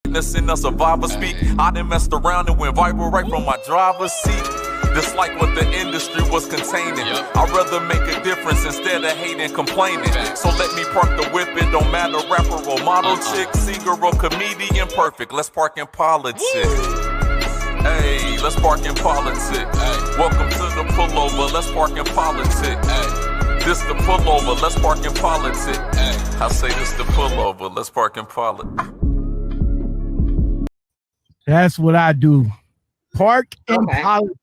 In a survivor speak, I done messed around and went viral right from my driver's seat. Just like what the industry was containing. I'd rather make a difference instead of hating, complaining. So let me park the whip, it don't matter, rapper or model chick, singer or comedian, perfect. Let's park in politics. Hey, let's park in politics. Welcome to the pullover, let's park in politics. This the pullover, let's park in politics. I say this the pullover, let's park in politics. That's what I do. Park in politics.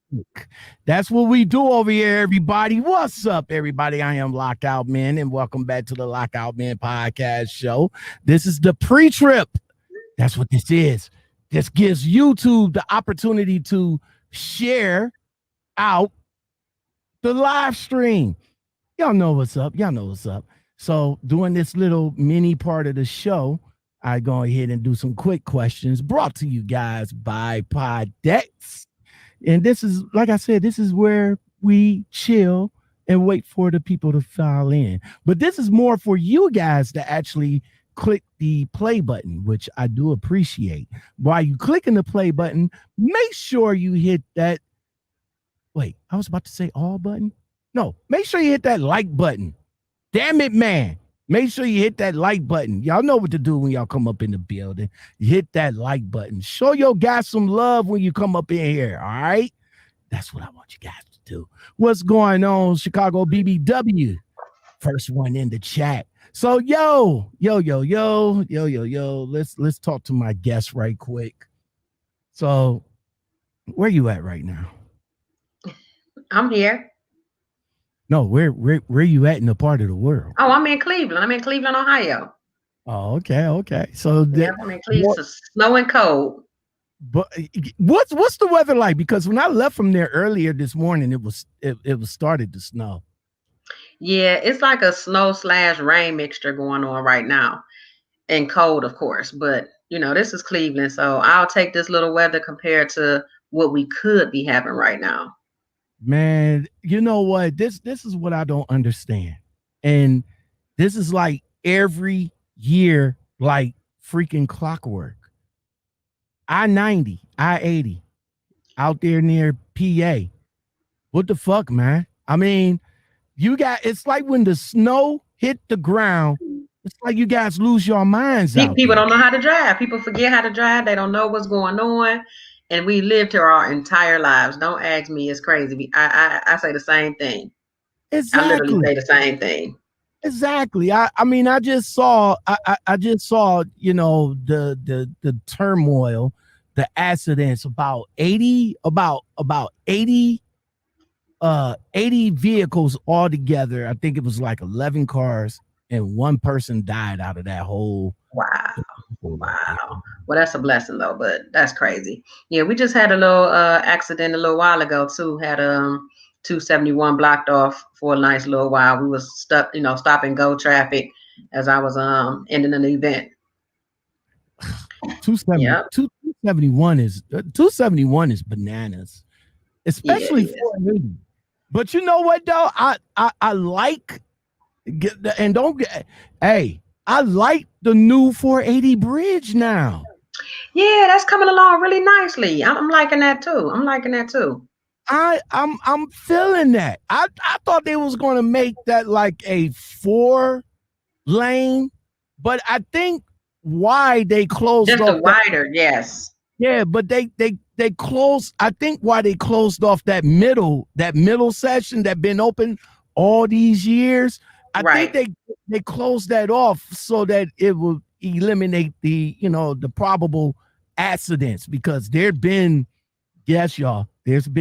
That's what we do over here, everybody. What's up, everybody? I am Lockoutmen, and welcome back to the Lockoutmen podcast show. This is the pre-trip. That's what this is. This gives YouTube the opportunity to share out the live stream. Y'all know what's up. Y'all know what's up. So doing this little mini part of the show, I go ahead and do some quick questions brought to you guys by Poddex. And this is, like I said, this is where we chill and wait for the people to file in. But this is more for you guys to actually click the play button, which I do appreciate. While you clicking the play button, make sure you hit that. Wait, I was about to say all button. No, make sure you hit that like button. Damn it, man. Make sure you hit that like button. Y'all know what to do when y'all come up in the building. You hit that like button. Show your guys some love when you come up in here, all right? That's what I want you guys to do. What's going on, Chicago BBW? First one in the chat. So, yo. Let's talk to my guest right quick. So, where you at right now? I'm here. No, where you at in the part of the world? Oh, I'm in Cleveland. I'm in Cleveland, Ohio. Oh, okay. So I'm in Cleveland. It's snow and cold. But what's the weather like? Because when I left from there earlier this morning, it was started to snow. Yeah, it's like a snow/rain mixture going on right now, and cold, of course. But this is Cleveland, so I'll take this little weather compared to what we could be having right now. Man, you know what? This is what I don't understand. And this is like every year, like freaking clockwork. I-90, I-80, out there near PA. What the fuck, man? I mean, it's like when the snow hit the ground, it's like you guys lose your minds. People don't know how to drive. People forget how to drive. They don't know what's going on. And we lived here our entire lives. Don't ask me. It's crazy. I say the same thing. Exactly. I literally say the same thing. Exactly. I mean, I just saw, the turmoil, the accidents, about 80 vehicles altogether. I think it was like 11 cars, and one person died out of that whole. Wow. Well, that's a blessing though, but that's crazy. Yeah, we just had a little accident a little while ago too. Had 271 blocked off for a nice little while. We was stuck, stop and go traffic as I was ending an event. 271 is bananas, especially for me. But you know what though? I like, and don't get, hey, I like the new 480 bridge now. Yeah, that's coming along really nicely. I'm liking that too. I'm feeling that. I thought they was going to make that like a 4-lane, but I think why they closed just off a wider, yes. Yeah, but they closed. I think why they closed off that middle section that been open all these years. I think they closed that off so that it will eliminate the probable accidents, because there's been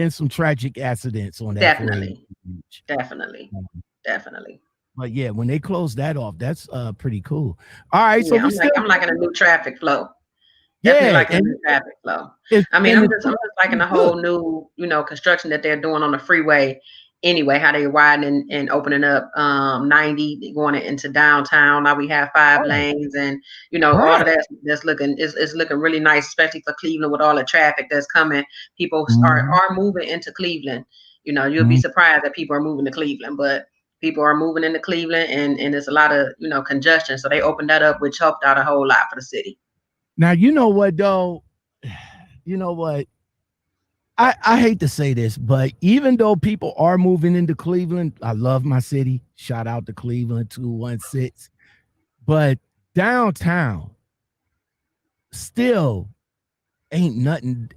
some tragic accidents on that. Definitely. But yeah, when they close that off, that's pretty cool. All right, so I'm liking a new traffic flow. Definitely liking a new traffic flow. I'm just liking the whole new, construction that they're doing on the freeway. Anyway, how they widening and opening up 90 going into downtown. Now we have 5 lanes, and all of that's looking really nice, especially for Cleveland with all the traffic that's coming. People are moving into Cleveland. You'll be surprised that people are moving to Cleveland, but people are moving into Cleveland, and there's a lot of congestion. So they opened that up, which helped out a whole lot for the city. Now, you know what, though? You know what? I hate to say this, but even though people are moving into Cleveland, I love my city. Shout out to Cleveland 216. But downtown still ain't nothing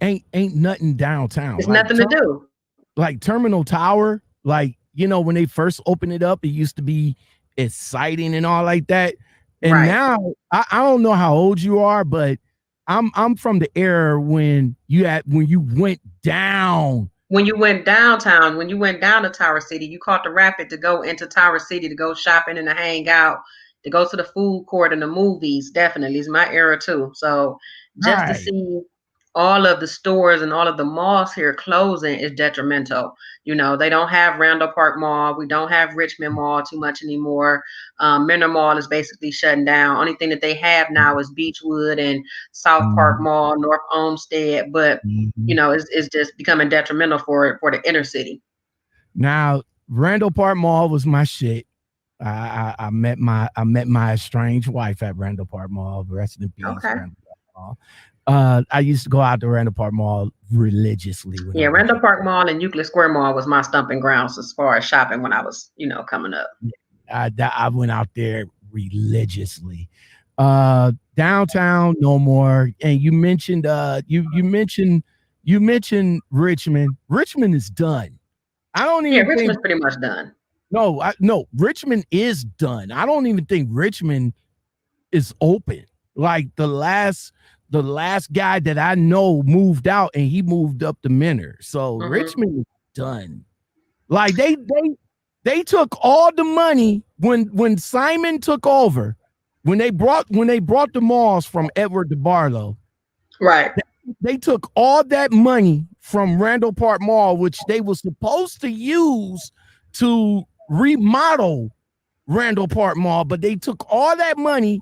downtown. It's nothing to do. Like Terminal Tower, like, when they first opened it up, it used to be exciting and all like that. And now I don't know how old you are, but I'm from the era when you went down. When you went downtown, when you went down to Tower City, you caught the rapid to go into Tower City to go shopping and to hang out, to go to the food court and the movies. Definitely, it's my era too. So just to see all of the stores and all of the malls here closing is detrimental. They don't have Randall Park Mall. We don't have Richmond Mall too much anymore. Menor Mall is basically shutting down. Only thing that they have now is Beechwood and South Park Mall, North Olmsted. But it's just becoming detrimental for the inner city. Now, Randall Park Mall was my shit. I met my estranged wife at Randall Park Mall. Rest in peace. Okay. Randall Park Mall. I used to go out to Randall Park Mall religiously. Randall Park Mall and Euclid Square Mall was my stomping grounds as far as shopping when I was, coming up. I went out there religiously. Downtown, no more. And you mentioned you mentioned Richmond. Richmond is done. I don't even think Richmond's pretty much done. No, Richmond is done. I don't even think Richmond is open. Like the last guy that I know moved out and he moved up to Menor. So Richmond is done. Like they took all the money when Simon took over, when they brought the malls from Edward DeBarlo. Right. They took all that money from Randall Park Mall, which they were supposed to use to remodel Randall Park Mall, but they took all that money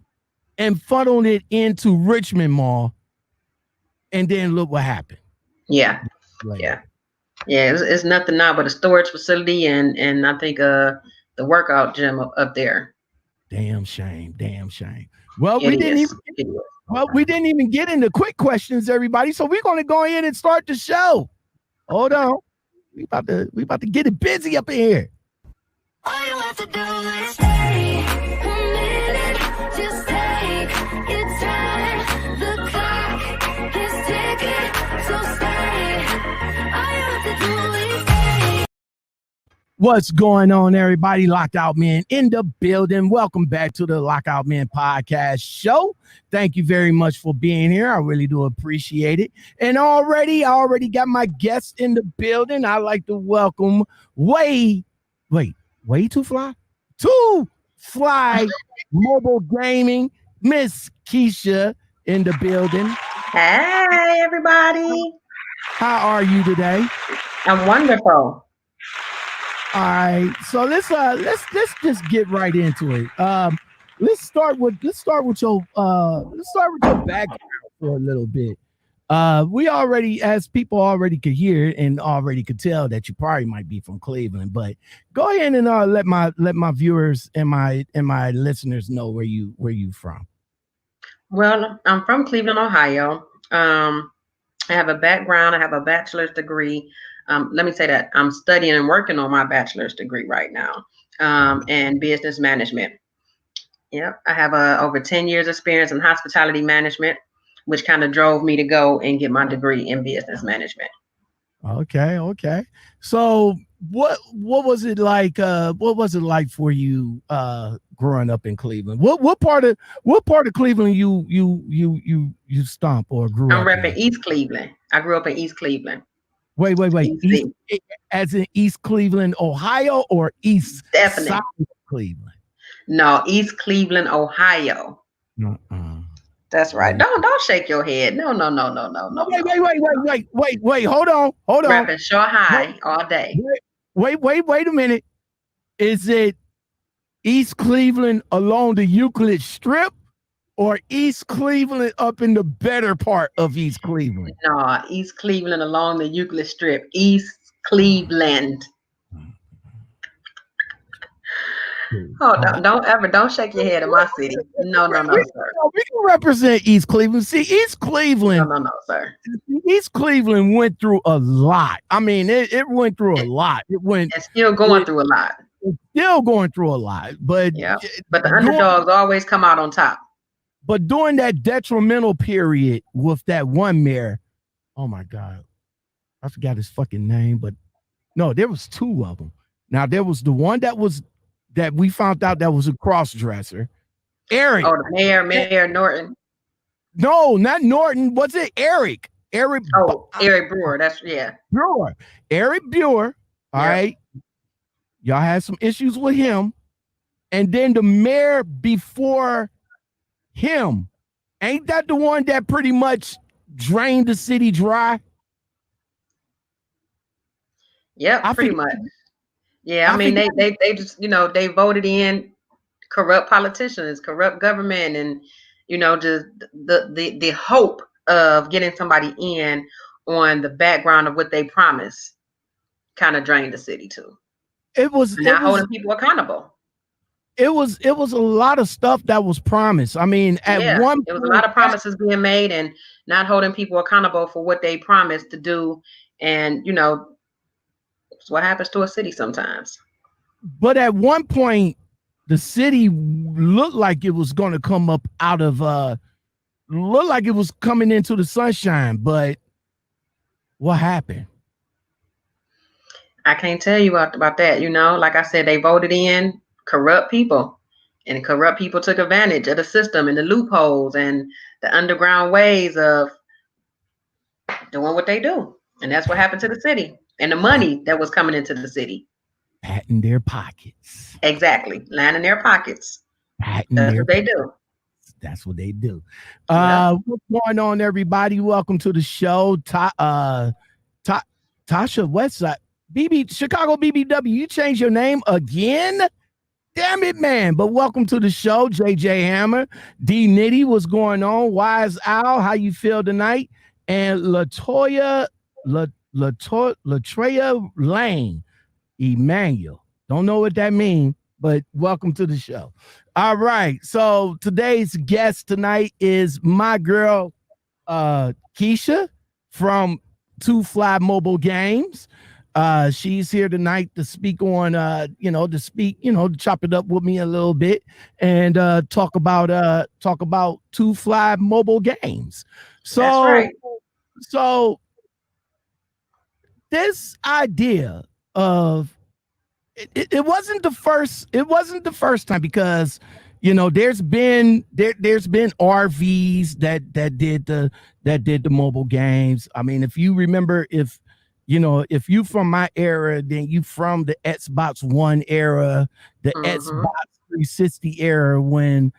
and funneled it into Richmond Mall, and then look what happened. Yeah. It's nothing now but a storage facility and I think the workout gym up there. Damn shame. Well, we didn't even get into quick questions, everybody. So we're gonna go ahead and start the show. Hold on, we about to get it busy up in here. All you have to do is stay a minute, just take your time. The clock is ticking, so stay. All you have to do is stay. What's going on, everybody? Lockoutmen in the building. Welcome back to the Lockoutmen podcast show. Thank you very much for being here. I really do appreciate it. And I already got my guests in the building. I'd like to welcome Way Too Fly Mobile Gaming, Miss Keisha in the building. Hey, everybody. How are you today? I'm wonderful. All right, so let's just get right into it. Let's start with your background for a little bit. We already, as people already could hear and already could tell, that you probably might be from Cleveland, but go ahead and let my viewers and my listeners know where you from. Well, I'm from Cleveland, Ohio. I have a background. I have a bachelor's degree. Let me say that I'm studying and working on my bachelor's degree right now, in business management. Yep, I have over 10 years experience in hospitality management, which kind of drove me to go and get my degree in business management. Okay. So what was it like? What was it like for you growing up in Cleveland? What part of Cleveland you stomp or grew up? I'm repping East Cleveland. I grew up in East Cleveland. Wait. East, as in East Cleveland, Ohio, or East side of Cleveland? No, East Cleveland, Ohio. That's right. Don't shake your head. No. Wait. Hold on. Repping Shore High all day. Wait a minute. Is it East Cleveland along the Euclid Strip, or East Cleveland up in the better part of East Cleveland? No, East Cleveland along the Euclid Strip. East Cleveland. Oh, don't shake your head in my city. No, sir. We can represent East Cleveland. See, East Cleveland. No, sir. East Cleveland went through a lot. I mean, it went through a lot. It's still going through a lot. It's still going through a lot. But but the underdogs always come out on top. But during that detrimental period with that one mayor, oh my God, I forgot his fucking name, but no, there was two of them. Now there was the one that we found out that was a cross-dresser. Eric. Oh, the Mayor Norton. No, not Norton. Was it Eric? Eric. Oh, Eric Brewer. Brewer. Eric Brewer. All right. Y'all had some issues with him. And then the mayor before him, ain't that the one that pretty much drained the city dry? Yeah, pretty much. Yeah, I mean, they just, they voted in corrupt politicians, corrupt government, and, just the hope of getting somebody in on the background of what they promised kind of drained the city too. It was not holding people accountable. It was a lot of stuff that was promised. I mean, at one point, it was a lot of promises being made and not holding people accountable for what they promised to do. And, it's what happens to a city sometimes. But at one point, the city looked like it was going to come up out of, looked like it was coming into the sunshine. But what happened? I can't tell you about that. Like I said, they voted in corrupt people, and corrupt people took advantage of the system and the loopholes and the underground ways of doing what they do. And that's what happened to the city and the money that was coming into the city. Patting their pockets. Exactly. Lining their pockets. That's what they do. That's what they do. What's going on, everybody? Welcome to the show. Tasha Westside. Chicago BBW, you changed your name again? Damn it, man. But welcome to the show, JJ Hammer. D Nitty, what's going on? Wise Owl, how you feel tonight? And Latreya Lane, Emmanuel. Don't know what that means, but welcome to the show. All right. So today's guest tonight is my girl, Keisha from Two Fly Mobile Games. She's here tonight to speak on, to chop it up with me a little bit and talk about Two Fly Mobile Games. So, that's right. So this idea of it wasn't the first time because there's been RVs that did the mobile games. I mean, if you remember, if you from my era, then you from the Xbox One era, the Xbox 360 era when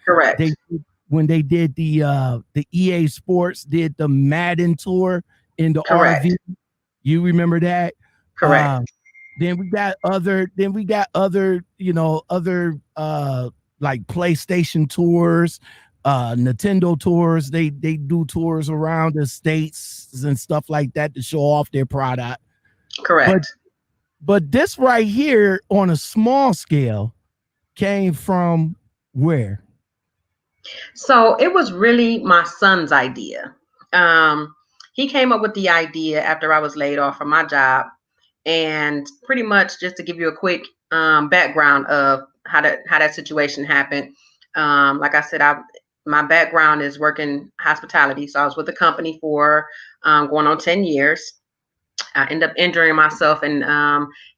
they did the EA Sports did the Madden tour in the RV. You remember that? Correct. Then we got other like PlayStation tours, Nintendo tours. They do tours around the states and stuff like that to show off their product. Correct. But this right here on a small scale came from where? So it was really my son's idea. He came up with the idea after I was laid off from my job. And pretty much just to give you a quick background of how that situation happened. Like I said, my background is working hospitality. So I was with the company for going on 10 years. I ended up injuring myself and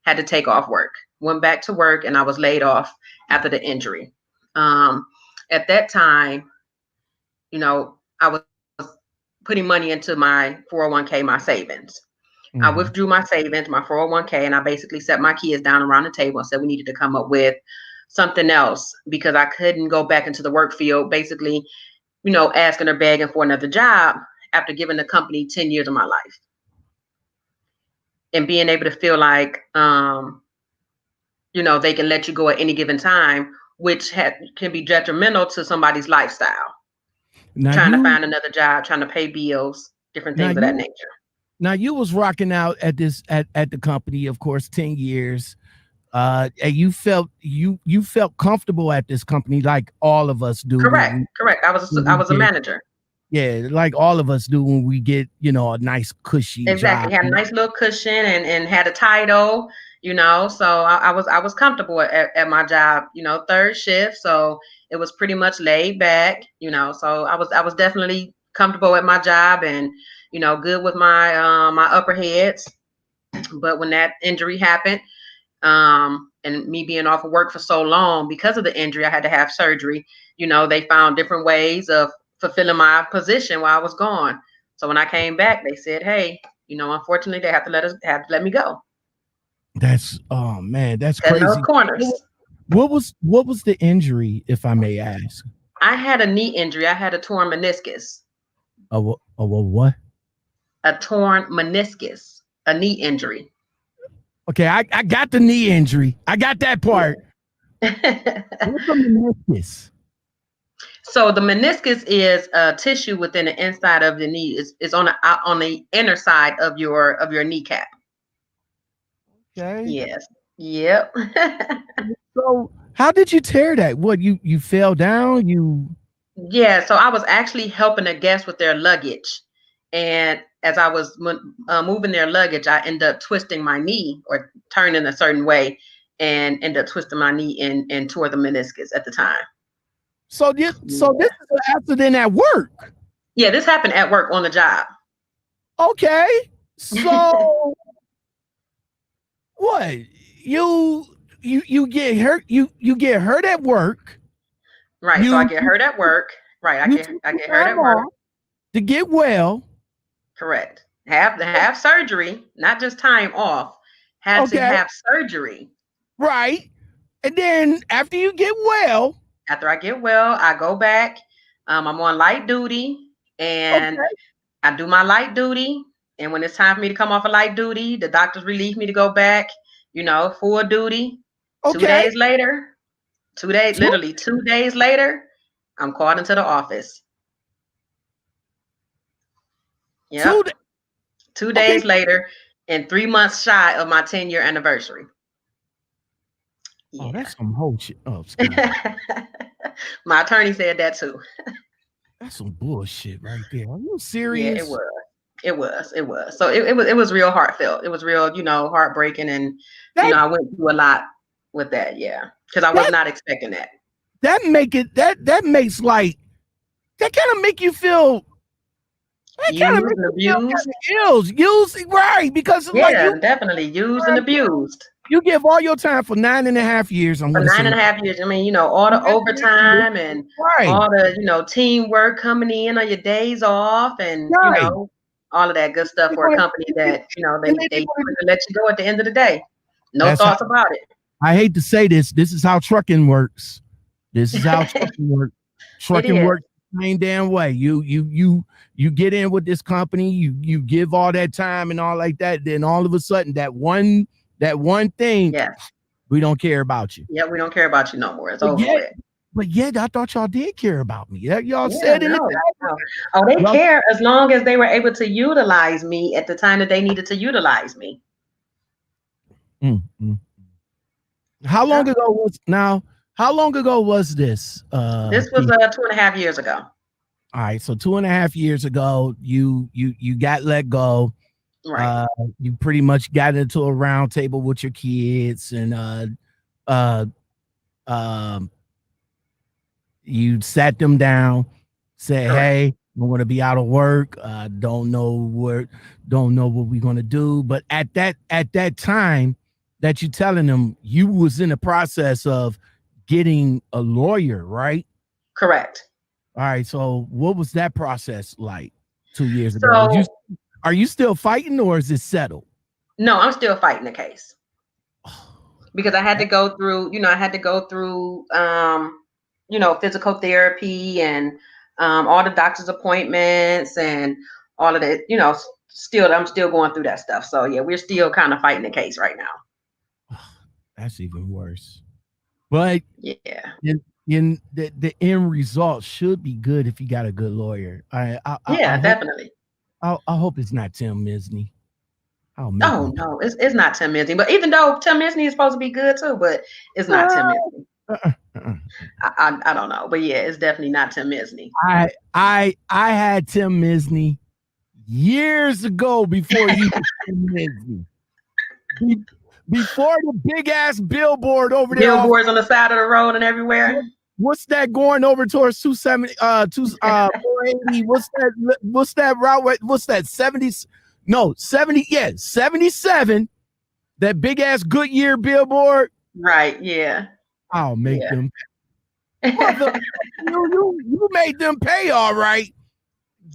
had to take off work. Went back to work and I was laid off after the injury. At that time, I was putting money into my 401k, my savings. Mm-hmm. I withdrew my savings, my 401k, and I basically set my kids down around the table and said we needed to come up with something else because I couldn't go back into the work field, basically, asking or begging for another job after giving the company 10 years of my life. And being able to feel like, they can let you go at any given time, which can be detrimental to somebody's lifestyle. Now trying to find another job, trying to pay bills, different things of that nature. Now you was rocking out at the company, of course, 10 years. And you felt comfortable at this company like all of us do. Correct. I was a manager. Yeah, like all of us do when we get, a nice cushy Exactly. job. Had a nice little cushion and had a title, so I was comfortable at my job, third shift. So it was pretty much laid back, so I was definitely comfortable at my job and, good with my my upper heads. But when that injury happened, and me being off of work for so long because of the injury, I had to have surgery. They found different ways of fulfilling my position while I was gone. So when I came back, they said, "Hey, unfortunately, they have to let me go." Oh man, that's Cut no crazy. corners. What was the injury, if I may ask? I had a knee injury. I had a torn meniscus. A what? A torn meniscus. A knee injury. Okay, I got the knee injury. I got that part. What's the meniscus? So the meniscus is a tissue within the inside of the knee. Is on the inner side of your kneecap. Okay. Yes. Yep. So how did you tear that? What, you fell down? Yeah. So I was actually helping a guest with their luggage, and as I was moving their luggage, I ended up twisting my knee or turning a certain way, and ended up twisting my knee and tore the meniscus at the time. So this is an accident at work. Yeah, this happened at work on the job. Okay. So what? You get hurt, you get hurt at work. Right. So I get hurt at work. Right. I get hurt at work. To get well. Correct. Have surgery, not just time off. Had to have surgery. Right. And then after you get well. After I get well, I go back. I'm on light duty and I do my light duty. And when it's time for me to come off of light duty, the doctors relieve me to go back, full duty. Okay. 2 days later, literally 2 days later, I'm called into the office. Yeah. 2 days later, and 3 months shy of my 10-year anniversary. Yeah. Oh, that's some whole shit. Oh, my attorney said that too. That's some bullshit right there. Are you serious? Yeah, it was. So it was real heartfelt. It was real, heartbreaking, and I went through a lot with that. Yeah, because I was not expecting that. That makes like that kind of make you feel. Used, right? Because definitely used and abused. You give all your time for 9.5 years. For 9.5 years. I mean, all the overtime and all the, teamwork coming in on your days off, and all of that good stuff for a company that they let you go at the end of the day. No thoughts about it. I hate to say this. This is how trucking works. This is how trucking works. Trucking works the same damn way. You get in with this company. You give all that time and all like that. Then all of a sudden, that one thing, we don't care about you. Yeah, we don't care about you no more. It's over with. But yet, I thought y'all did care about me. Y'all said in the Oh, they care as long as they were able to utilize me at the time that they needed to utilize me. How long ago was this? This was 2.5 years ago. All right, so 2.5 years ago, you got let go. Right. You pretty much got into a round table with your kids, and you sat them down, said, "Hey, I'm going to be out of work. Don't know what we're going to do." But at that time that you're telling them, you was in the process of getting a lawyer, right? Correct. All right. So what was that process like 2 years ago? Are you still fighting, or is it settled? No, I'm still fighting the case because I had to go through, physical therapy and all the doctor's appointments and all of that. I'm still going through that stuff. So yeah, we're still kind of fighting the case right now. That's even worse. But yeah, in the end result should be good if you got a good lawyer. I definitely. I hope it's not Tim Misney. Oh no, it's not Tim Misney. But even though Tim Misney is supposed to be good too, but it's not Tim Misney. I don't know, but yeah, it's definitely not Tim Misney. I had Tim Misney years ago before he was Tim Misney. Before the big ass billboard over there. Billboards on the side of the road and everywhere. What's that going over towards 270, 480? What's that route? What's that? 70s? No, 70. Yeah, 77. That big ass Goodyear billboard. Right. Yeah. I'll make them. You made them pay, all right.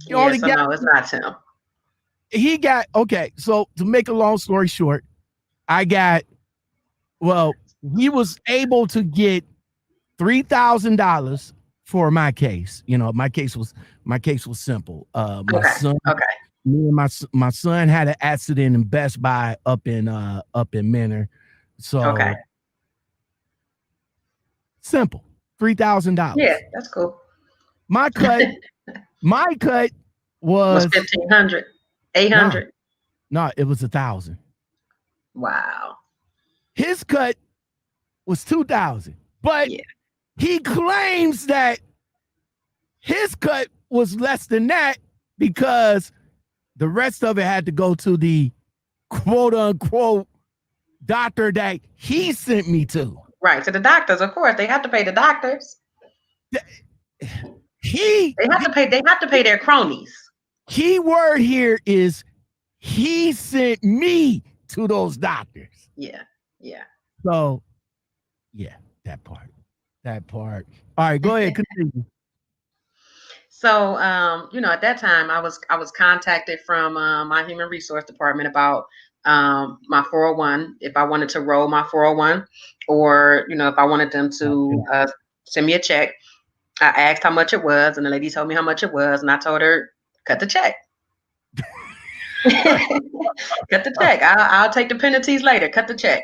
No, it's not Tim. He got okay. So to make a long story short, he was able to get $3,000 for my case. You know, my case was simple. Me and my son had an accident in Best Buy up in Menor. So simple. $3,000. Yeah, that's cool. My cut was 1,500, 800. No, it was 1,000. Wow. His cut was 2,000, but he claims that his cut was less than that because the rest of it had to go to the quote unquote doctor that he sent me to. Right, to the doctors, of course. They have to pay the doctors. They have to pay their cronies. Key word here is he sent me to those doctors. Yeah. So, that part. All right, go ahead, continue. So, at that time, I was contacted from my human resource department about my 401, if I wanted to roll my 401, or if I wanted them to send me a check. I asked how much it was, and the lady told me how much it was, and I told her, cut the check. Cut the check. I'll take the penalties later. Cut the check.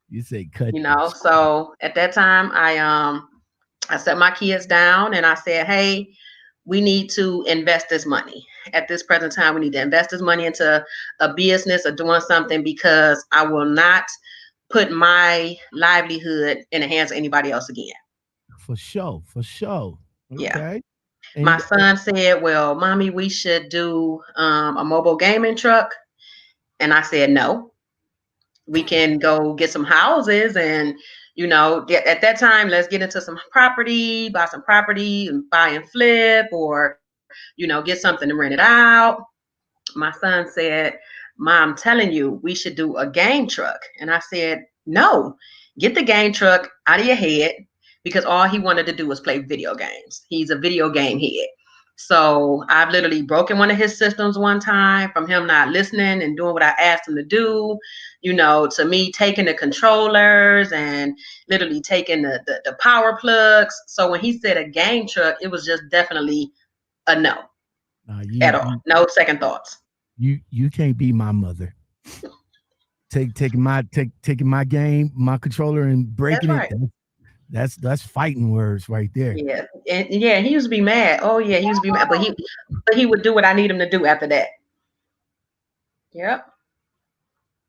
You say cut. So at that time, I set my kids down and I said, hey, we need to invest this money. At this present time, we need to invest this money into a business or doing something, because I will not put my livelihood in the hands of anybody else again. For sure. Okay. Yeah. My son said, well, mommy, we should do a mobile gaming truck. And I said, no, we can go get some houses and, at that time, let's get into some property, buy some property and buy and flip, or, get something to rent it out. My son said, Mom, I'm telling you, we should do a game truck. And I said, no, get the game truck out of your head, because all he wanted to do was play video games. He's a video game head. So I've literally broken one of his systems one time from him not listening and doing what I asked him to do, to me taking the controllers and literally taking the power plugs. So when he said a game truck, it was just definitely a no. At all. No second thoughts. You can't be my mother. Taking my game, my controller, and breaking it. That's fighting words right there. Yeah, and he used to be mad. Oh yeah, he used to be mad, but he would do what I need him to do after that. Yep.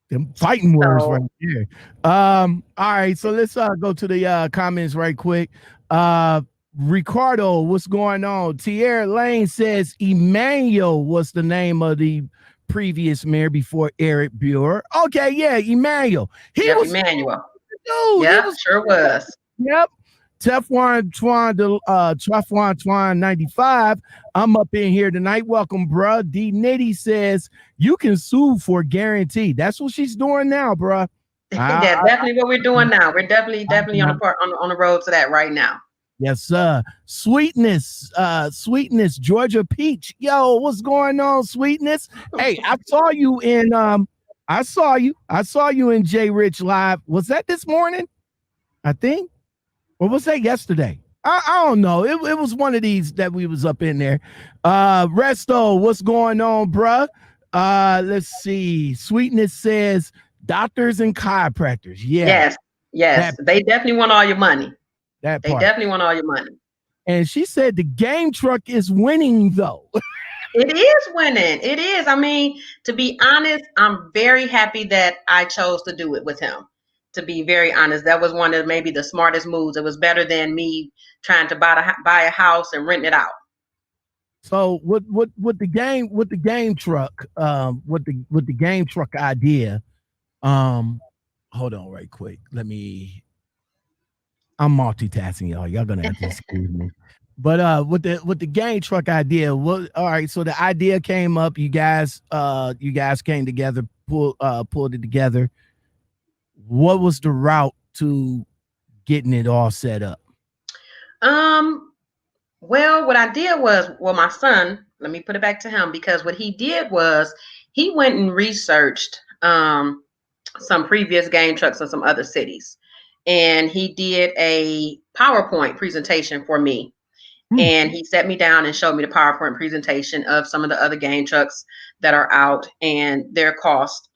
Them fighting words right there. All right, so let's go to the comments right quick. Ricardo, what's going on? Tierra Lane says Emmanuel was the name of the previous mayor before Eric Buer. Okay, yeah, Emmanuel. He was Emmanuel. Dude, yeah, sure was. Yep. Teflon Twan 95. I'm up in here tonight. Welcome, bruh. D Nitty says you can sue for guarantee. That's what she's doing now, bruh. Yeah, definitely what we're doing now. We're definitely on the road to that right now. Yes, sir. Sweetness, Georgia Peach. Yo, what's going on, Sweetness? Hey, I saw you in J Rich Live. Was that this morning? I think. Or was that yesterday? I don't know. It was one of these that we was up in there. Resto, what's going on, bruh? Let's see. Sweetness says doctors and chiropractors. Yeah. Yes. They definitely want all your money. They definitely want all your money. And she said the game truck is winning though. It is winning. It is. I mean, to be honest, I'm very happy that I chose to do it with him. To be very honest, that was one of maybe the smartest moves. It was better than me trying to buy a house and rent it out. So with the game truck, with the game truck idea, hold on right quick. I'm multitasking, y'all. Y'all gonna have to excuse me. But with the game truck idea, all right, so the idea came up, you guys came together, pulled it together. What was the route to getting it all set up? Well, what I did was, my son, let me put it back to him, because what he did was he went and researched some previous game trucks in some other cities. And he did a PowerPoint presentation for me. And he sat me down and showed me the PowerPoint presentation of some of the other game trucks that are out and their cost.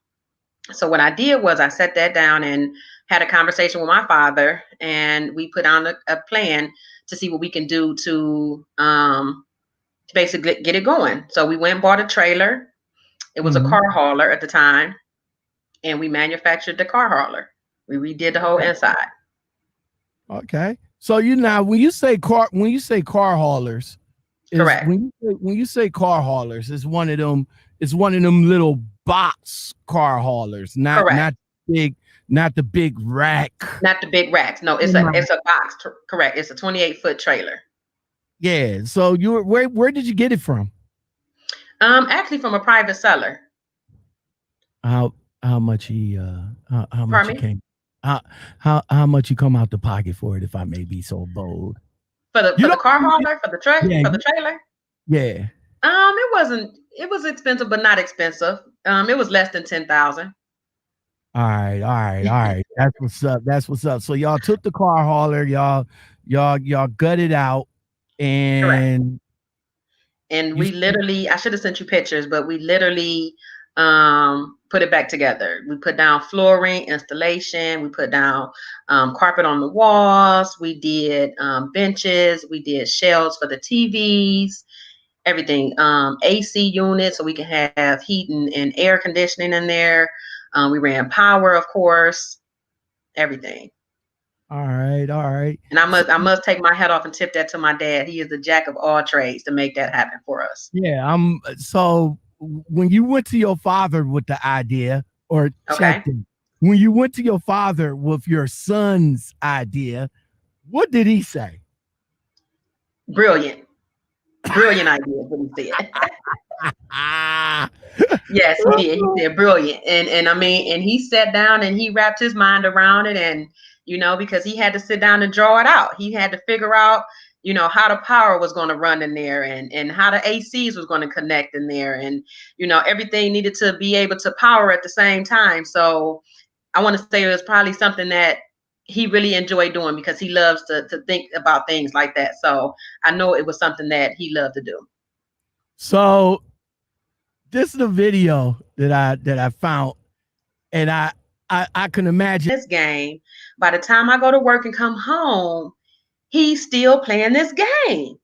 So what I did was I sat that down and had a conversation with my father, and we put on a plan to see what we can do to basically get it going. So we went and bought a trailer. It was a car hauler at the time, and we manufactured the car hauler. We redid the whole inside. Okay. So when you say car haulers, correct. When you say car haulers, it's one of them little box car haulers, not the big rack. Not the big racks. No, it's a box. Correct. It's a 28-foot trailer. Yeah. So where did you get it from? Actually from a private seller. How much he came? How much you come out the pocket for it, if I may be so bold? For the car hauler, for the truck, for the trailer? Yeah. It was expensive, but not expensive. It was less than $10,000. All right. That's what's up. So y'all took the car hauler, y'all gutted out, and we literally, I should have sent you pictures, but we literally put it back together. We put down flooring, installation, we put down carpet on the walls, we did benches, we did shelves for the TVs, everything, AC units so we can have heat and air conditioning in there. We ran power, of course, everything. All right. And I must take my hat off and tip that to my dad. He is the jack of all trades to make that happen for us. Yeah, so when you went to your father with the idea, or when you went to your father with your son's idea, what did he say? Brilliant idea, what he said. Yes, he did. He said brilliant. And I mean, and he sat down and he wrapped his mind around it, and because he had to sit down and draw it out. He had to figure out, how the power was going to run in there, and how the ACs was going to connect in there, and everything needed to be able to power at the same time. So I want to say it was probably something that he really enjoyed doing, because he loves to think about things like that. So I know it was something that he loved to do. So this is a video that I found, and I can imagine this game. By the time I go to work and come home, he's still playing this game.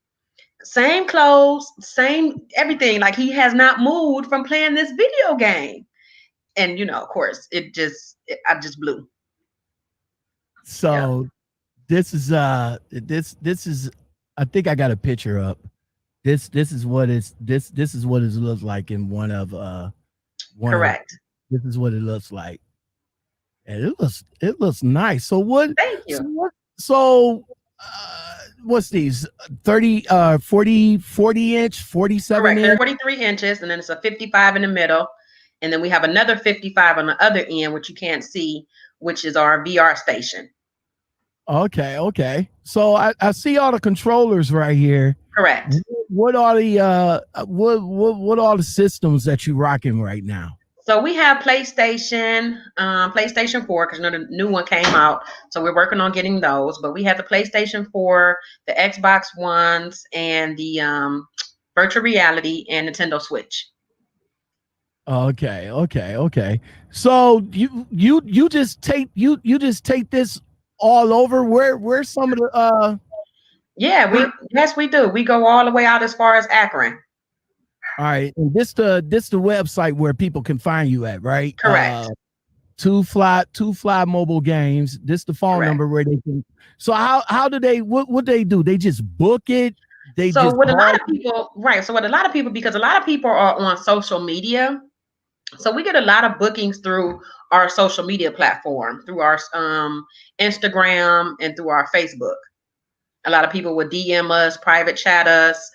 Same clothes, same everything. Like, he has not moved from playing this video game. And of course, I just blew. So this is I think I got a picture up. This is what it looks like in one of correct. This is what it looks like. And it looks nice. So what? Thank you. What's these? 40 inch, 47 correct. inch? 43 inches, and then it's a 55 in the middle. And then we have another 55 on the other end, which you can't see, which is our VR station. Okay. So I see all the controllers right here. Correct. What are the what are the systems that you're rocking right now? So we have PlayStation 4, because the new one came out. So we're working on getting those. But we have the PlayStation 4, the Xbox Ones, and the virtual reality and Nintendo Switch. Okay. So you just take this all over. Where's some of the yes, we do. We go all the way out as far as Akron. All right, and this the website where people can find you at, right? Correct. Two fly mobile games. This the phone Correct. number where they can. So how do they what they do? They just book it. They So just with a lot call of people, right? So with a lot of people, because a lot of people are on social media, so we get a lot of bookings through our social media platform, through our Instagram and through our Facebook. A lot of people would DM us, private chat us.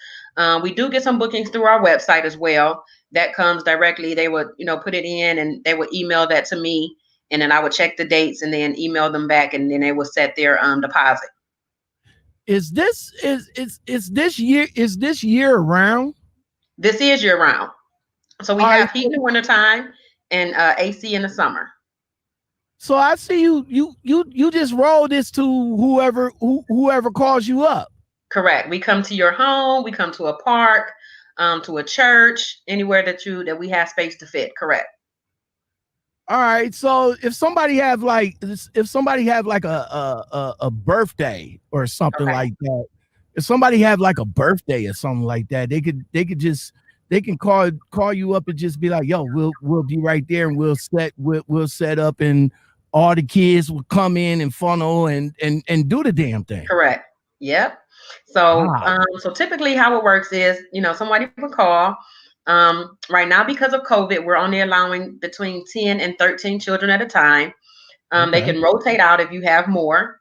We do get some bookings through our website as well. That comes directly. They would, put it in and they would email that to me, and then I would check the dates and then email them back, and then they would set their deposit. Is this year round? This is year round. So we have heat in the wintertime and AC in the summer. So I see you just roll this to whoever calls you up. Correct. We come to your home. We come to a park, to a church, anywhere that we have space to fit. Correct. All right. So if somebody have like a birthday or something like that, if somebody have like a birthday or something like that, they can call you up and just be like, yo, we'll be right there and we'll set up and all the kids will come in and funnel and do the damn thing. Correct. Yep. So so typically how it works is, somebody will call. Right now, because of COVID, we're only allowing between 10 and 13 children at a time. They can rotate out if you have more.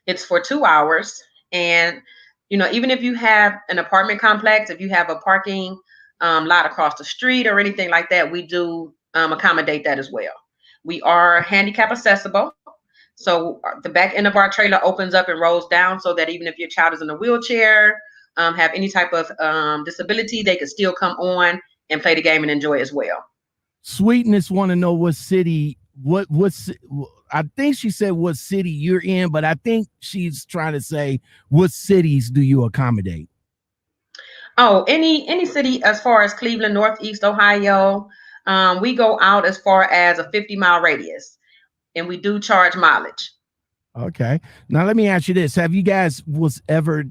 It's for 2 hours. And, even if you have an apartment complex, if you have a parking lot across the street or anything like that, we do accommodate that as well. We are handicap accessible. So the back end of our trailer opens up and rolls down so that even if your child is in a wheelchair, have any type of disability, they can still come on and play the game and enjoy it as well. Sweetness want to know what city, what's I think she said what city you're in, but I think she's trying to say what cities do you accommodate? Oh, any city as far as Cleveland, Northeast Ohio. We go out as far as a 50-mile radius, and we do charge mileage. Okay. Now let me ask you this: have you guys was ever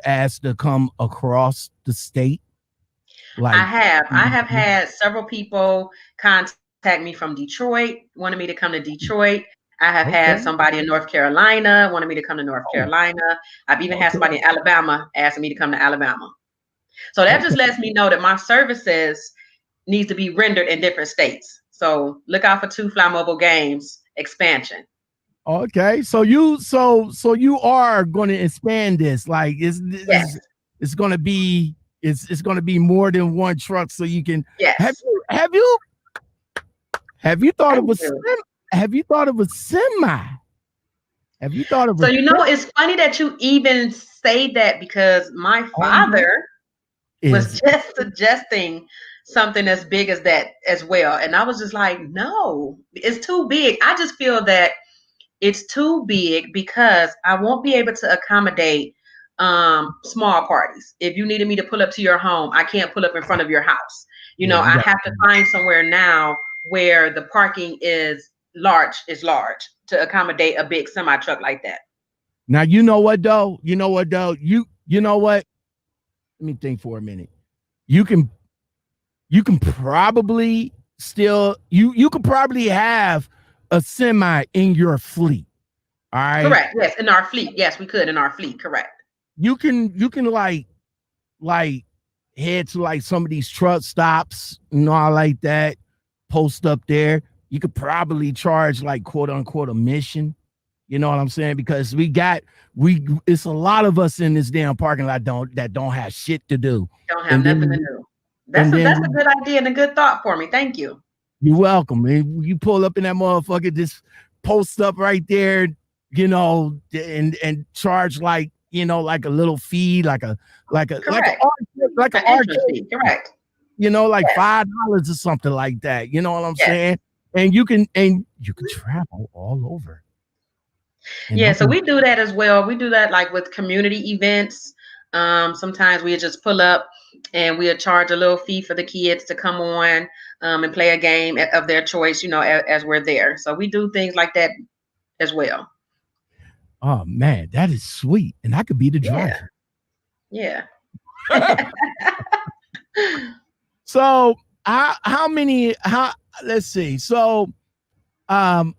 asked to come across the state? Like I have had several people contact me from Detroit, wanted me to come to Detroit. I have had somebody in North Carolina wanted me to come to North Carolina. I've even had somebody in Alabama asking me to come to Alabama. So that just lets me know that my services needs to be rendered in different states. So look out for Two Fly Mobile Games expansion. Okay, so you are going to expand this. Like it's going to be it's going to be more than one truck, so you can. Yes. Have you thought of a have you thought of a semi? Have you thought of? So it's funny that you even say that because my father was just suggesting something as big as that as well, and I was just like, no, it's too big. I just feel that it's too big because I won't be able to accommodate small parties. If you needed me to pull up to your home, I can't pull up in front of your house. I have to find somewhere now where the parking is large to accommodate a big semi truck like that. Now, you know what though? You know what? Let me think for a minute. You can probably still you could probably have a semi in your fleet. All right. Correct. Yes, in our fleet. Yes, we could in our fleet. Correct. You can like head to like some of these truck stops, like that, post up there. You could probably charge like quote unquote a mission. You know what I'm saying? Because it's a lot of us in this damn parking lot that don't have shit to do. Don't have nothing to do. That's a good idea and a good thought for me. Thank you. You're welcome. You pull up in that motherfucker, just post up right there, and charge like a little fee, like an arcade. Correct. Like $5 or something like that. You know what I'm saying? And you can travel all over. So we do that as well. We do that like with community events. Sometimes we just pull up and we'll charge a little fee for the kids to come on and play a game of their choice, as we're there. So we do things like that as well. Oh man, that is sweet. And I could be the driver. Yeah. So let's see. So now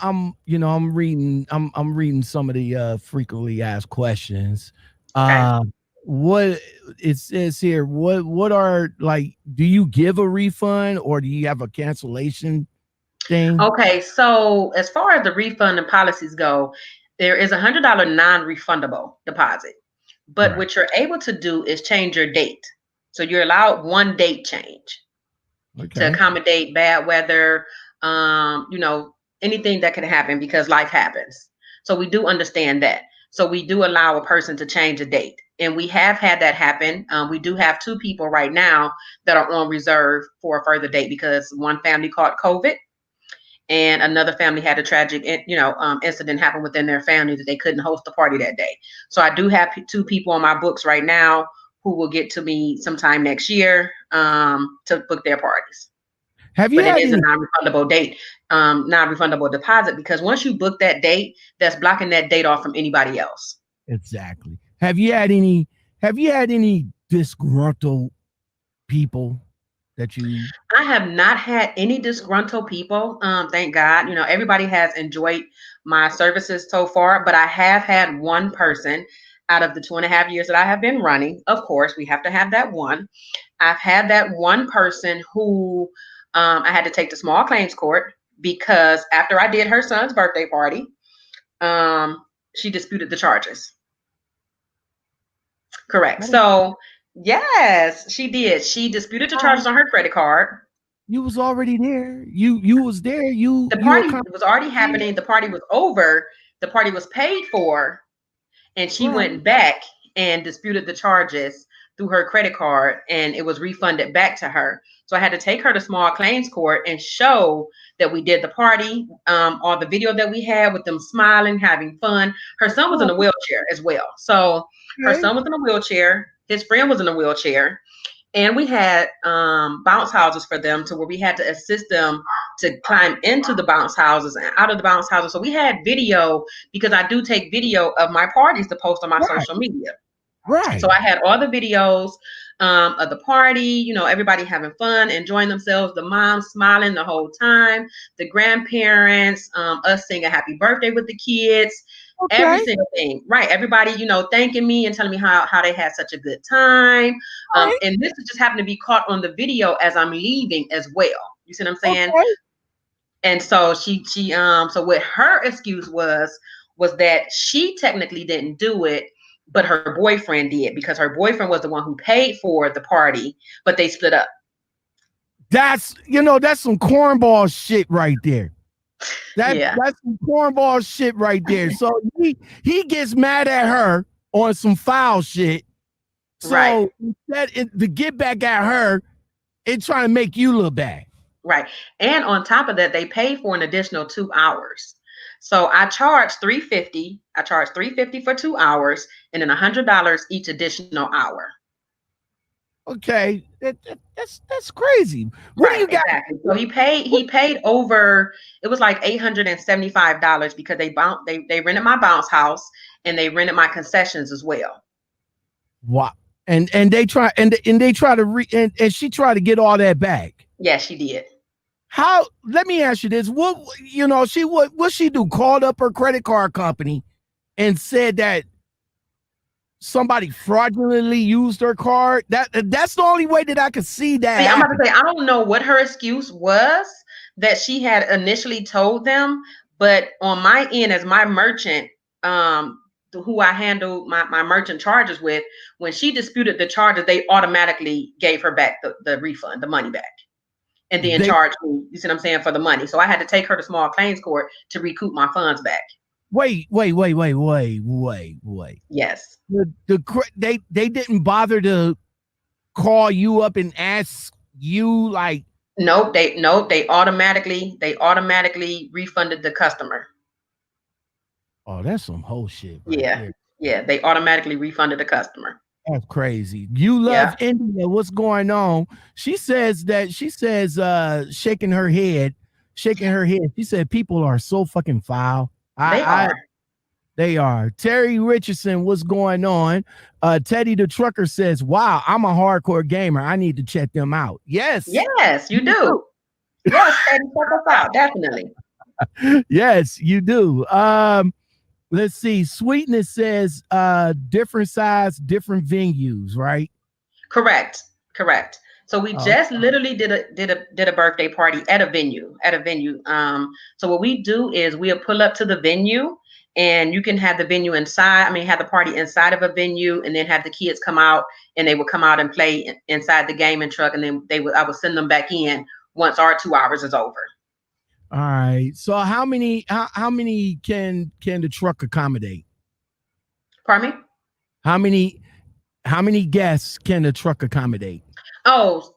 I'm reading some of the frequently asked questions. Okay. What it says here, what are, like, do you give a refund or do you have a cancellation thing? Okay, so as far as the refund and policies go, there is $100 non-refundable deposit. But what you're able to do is change your date. So you're allowed one date change to accommodate bad weather, anything that can happen because life happens. So we do understand that. So we do allow a person to change a date. And we have had that happen. We do have 2 people right now that are on reserve for a further date because one family caught COVID and another family had a tragic, incident happen within their family that they couldn't host the party that day. So I do have 2 people on my books right now who will get to me sometime next year to book their parties. Have you? But it is a non-refundable date, non-refundable deposit, because once you book that date, that's blocking that date off from anybody else. Exactly. Have you had any disgruntled people that you? I have not had any disgruntled people. Thank God. Everybody has enjoyed my services so far, but I have had one person out of the 2.5 years that I have been running. Of course, we have to have that one. I've had that one person who I had to take to small claims court because after I did her son's birthday party, she disputed the charges. Correct. So yes, she did. She disputed the charges on her credit card. You was already there. You was there. The party was already happening. The party was over. The party was paid for, and she went back and disputed the charges through her credit card, and it was refunded back to her. So I had to take her to small claims court and show that we did the party, on the video that we had with them smiling, having fun. Her son was in a wheelchair as well. So her son was in a wheelchair. His friend was in a wheelchair. And we had bounce houses for them to where we had to assist them to climb into the bounce houses and out of the bounce houses. So we had video because I do take video of my parties to post on my social media. Right. So I had all the videos of the party, everybody having fun, enjoying themselves, the moms smiling the whole time, the grandparents, us singing happy birthday with the kids. Okay. Every single thing, right? Everybody, thanking me and telling me how they had such a good time. And this just happened to be caught on the video as I'm leaving as well. You see what I'm saying? Okay. And so so what her excuse was that she technically didn't do it, but her boyfriend did because her boyfriend was the one who paid for the party, but they split up. That's some cornball shit right there. That's some cornball shit right there. So he gets mad at her on some foul shit. So to get back at her, it's trying to make you look bad. Right. And on top of that, they paid for an additional 2 hours. So I charged $350. I charged $350 for 2 hours and then $100 each additional hour. Okay, that's crazy. What do you got? Exactly. So he paid over. It was like $875 because they rented my bounce house and they rented my concessions as well. Wow. And they try and she tried to get all that back. Yes, she did. How? Let me ask you this: what she do? Called up her credit card company and said that somebody fraudulently used her card. That's the only way that I could see that. I'm about to say I don't know what her excuse was that she had initially told them, but on my end as my merchant, who I handled my merchant charges with, when she disputed the charges, they automatically gave her back the refund, the money back. And then charged me, you see what I'm saying, for the money. So I had to take her to small claims court to recoup my funds back. Wait. Yes. They didn't bother to call you up and ask you like. Nope. They automatically refunded the customer. Oh, that's some whole shit. Yeah. They automatically refunded the customer. That's crazy. You love India. What's going on? She says shaking her head. She said people are so fucking foul. They are. They are. Terry Richardson, what's going on? Teddy the Trucker says, wow, I'm a hardcore gamer. I need to check them out. Yes. Yes, you do. Yes, Teddy, check us out. Definitely. Yes, you do. Let's see. Sweetness says different size, different venues, right? Correct. So we just literally did a birthday party at a venue. So what we do is we'll pull up to the venue, and you can have the venue inside. I mean, have the party inside of a venue, and then have the kids come out, and they would come out and play inside the gaming truck, and then I would send them back in once our 2 hours is over. All right. So how many can the truck accommodate? Pardon me? How many guests can the truck accommodate? Oh,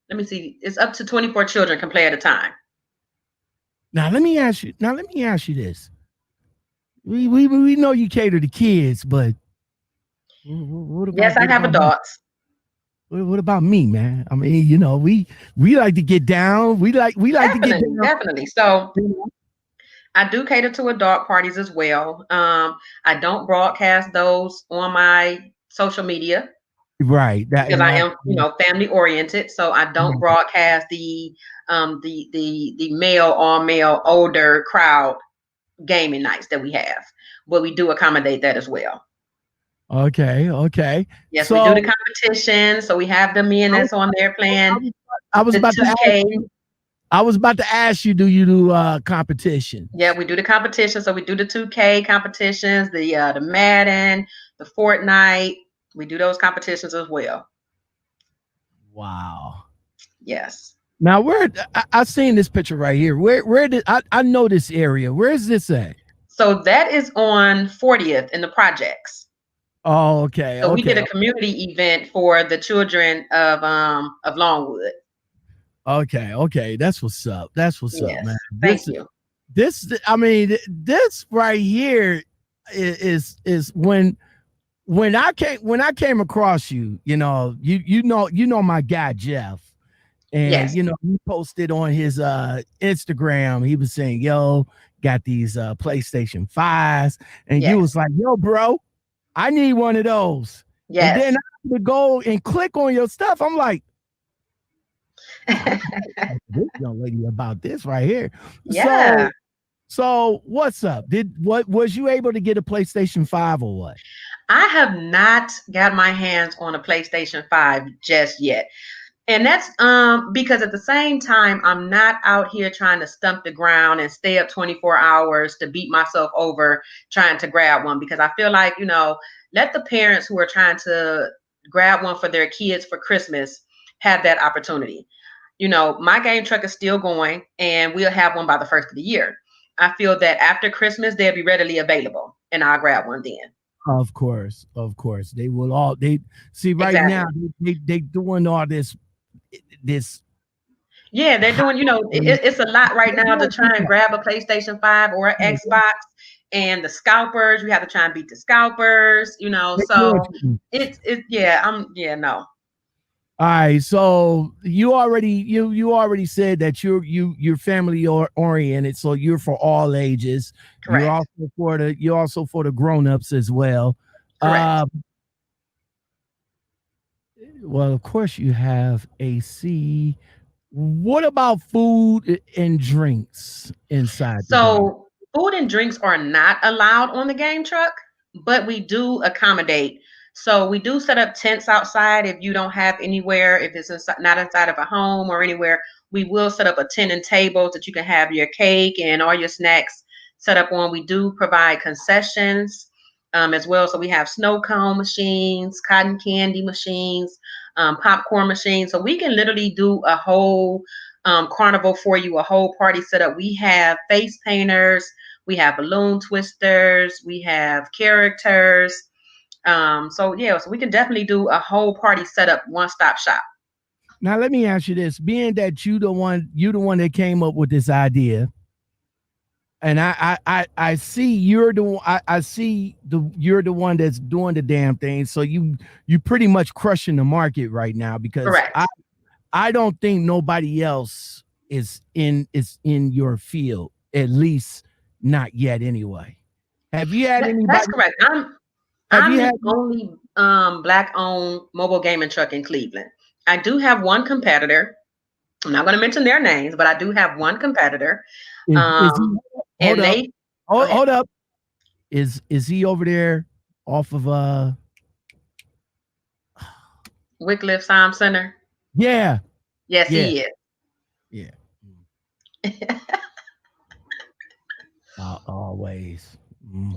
let me see. It's up to 24 children can play at a time. Now let me ask you this. We know you cater to kids, but what about, yes, I have adults. What about me, man? I mean, you know, we like to get down. We like to get down. Definitely. So I do cater to adult parties as well. I don't broadcast those on my social media. Right. Because I am, family oriented. So I don't broadcast the male, all male, older crowd gaming nights that we have. But we do accommodate that as well. Okay. Yes, so, we do the competition. So we have the men that's on there playing. I was about to ask you, do you do competition? Yeah, we do the competition. So we do the 2K competitions, the Madden, the Fortnite. We do those competitions as well. Wow. Yes. Now I've seen this picture right here. Where did I know this area? Where is this at? So that is on 40th in the projects. Oh, okay. So we did a community event for the children of Longwood. Okay. That's what's up. That's what's up, man. Thank you. This right here is when I came across you, you know my guy Jeff, and he posted on his Instagram. He was saying, "Yo, got these PlayStation 5s," and you was like, "Yo, bro, I need one of those." Yes. And then I would go and click on your stuff. I'm like, this young lady about this right here. Yeah. So what's up? Was you able to get a PlayStation 5 or what? I have not got my hands on a PlayStation 5 just yet. And that's because at the same time, I'm not out here trying to stump the ground and stay up 24 hours to beat myself over trying to grab one, because I feel like, let the parents who are trying to grab one for their kids for Christmas have that opportunity. My game truck is still going, and we'll have one by the first of the year. I feel that after Christmas, they'll be readily available, and I'll grab one then. Of course. They will all, now, they doing all this. Yeah, they're doing, it's a lot right now to try and grab a PlayStation 5 or an Xbox, and the scalpers, you have to try and beat the scalpers, so no. All right, so you already said that you're family oriented, so you're for all ages. Correct. You're also for the grown-ups as well. Correct. Well, of course you have AC. What about food and drinks inside? So food and drinks are not allowed on the game truck, but we do accommodate. So we do set up tents outside if you don't have anywhere, if it's not inside of a home or anywhere. We will set up a tent and tables that you can have your cake and all your snacks set up on. We do provide concessions as well. So we have snow cone machines, cotton candy machines, popcorn machines. So we can literally do a whole carnival for you, a whole party setup. We have face painters, we have balloon twisters, we have characters. So we can definitely do a whole party setup, one-stop shop. Now let me ask you this: being that you the one that came up with this idea, and I see you're the one, you're the one that's doing the damn thing. So you pretty much crushing the market right now, because correct. I don't think nobody else is in your field, at least not yet anyway. Have you had anybody? That's correct. I'm the only Black-owned mobile gaming truck in Cleveland. I do have one competitor. I'm not going to mention their names, but I do have one competitor. Hold up. Is he over there off of Wycliffe Science Center? Yeah. Yes, he is. Yeah. Always.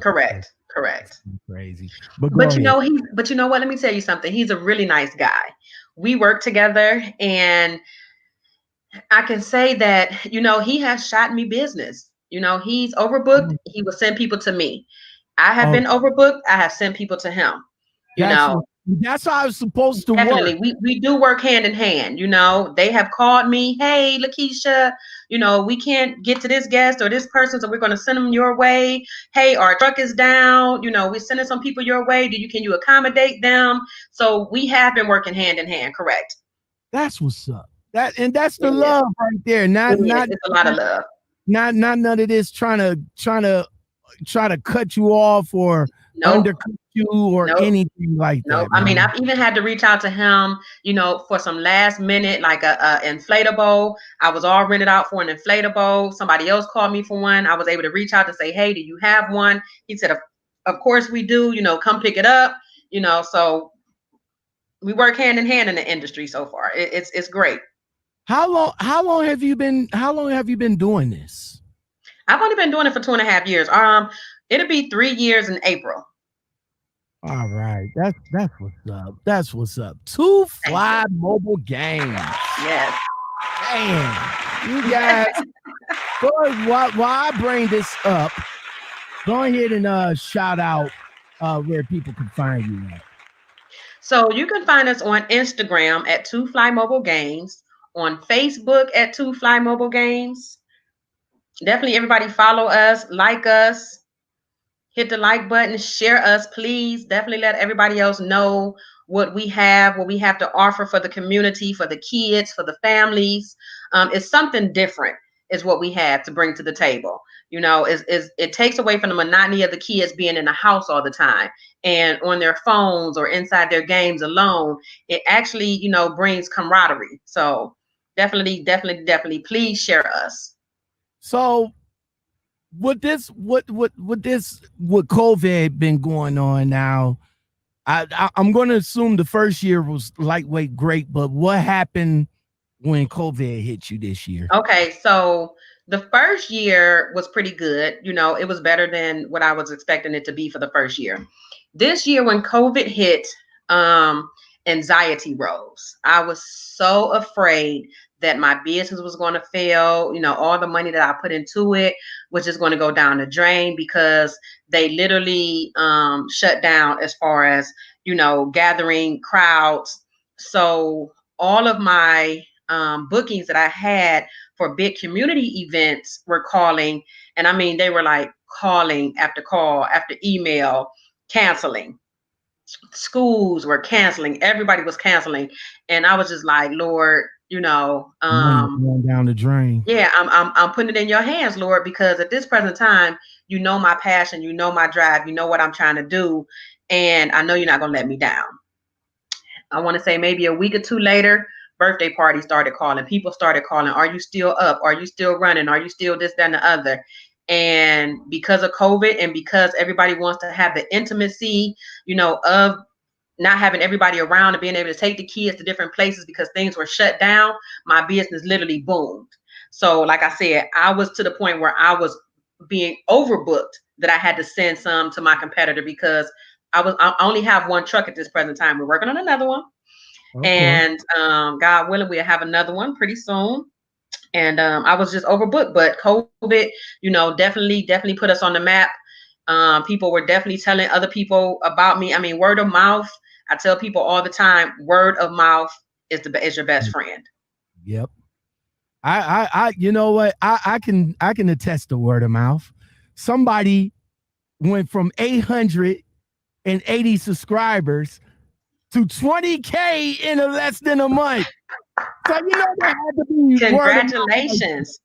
Correct. Crazy. But you know what? Let me tell you something. He's a really nice guy. We work together, and I can say that, he has shot me business. He's overbooked. He will send people to me. I have been overbooked. I have sent people to him. That's how it's supposed to definitely work. We do work hand in hand. They have called me, hey, LaKeisha, we can't get to this guest or this person, so we're going to send them your way. Hey, our truck is down. We're sending some people your way. Can you accommodate them? So we have been working hand in hand. Correct. That's what's up. That's the love right there. It's a lot of love. Not none of this trying to cut you off or undercut you or anything like that. I mean, I've even had to reach out to him, for some last minute, like a inflatable. I was all rented out for an inflatable. Somebody else called me for one. I was able to reach out to say, hey, do you have one? He said, of course we do, come pick it up, so we work hand in hand in the industry so far. It's great. How long have you been doing this? I've only been doing it for 2.5 years. It'll be 3 years in April. All right. That's what's up. That's what's up. Two Fly Mobile Games. Yes. Man, you guys, while I bring this up, go ahead and shout out where people can find you at. So you can find us on Instagram at 2 Fly Mobile Games, on Facebook at 2 Fly Mobile Games. Definitely everybody follow us, like us, hit the like button, share us, please. Definitely let everybody else know what we have to offer for the community, for the kids, for the families. It's something different is what we have to bring to the table. It takes away from the monotony of the kids being in the house all the time and on their phones or inside their games alone. It actually, brings camaraderie. So definitely, please share us. So with COVID been going on now, I'm going to assume the first year was lightweight great, but what happened when COVID hit you this year? Okay, so the first year was pretty good. It was better than what I was expecting it to be for the first year. This year, when COVID hit, anxiety rose. I was so afraid that my business was going to fail. All the money that I put into it was just going to go down the drain because they literally shut down as far as, gathering crowds. So all of my bookings that I had for big community events were calling. And I mean, they were like calling after call, after email, canceling. Schools were canceling. Everybody was canceling. And I was just like, Lord, going down the drain. Yeah, I'm putting it in your hands, Lord, because at this present time, my passion, my drive, what I'm trying to do. And I know you're not going to let me down. I want to say maybe a week or two later, birthday parties started calling. People started calling. Are you still up? Are you still running? Are you still this, that, and the other? And because of COVID and because everybody wants to have the intimacy, of not having everybody around and being able to take the kids to different places because things were shut down, my business literally boomed. So like I said, I was to the point where I was being overbooked that I had to send some to my competitor because I only have one truck at this present time. We're working on another one. And God willing, we'll have another one pretty soon. And I was just overbooked, but COVID, definitely put us on the map. People were definitely telling other people about me. I mean, word of mouth. I tell people all the time, word of mouth is your best friend. Yep. I you know what? I can attest to word of mouth. Somebody went from 880 subscribers to 20K in less than a month. So that had to be congratulations.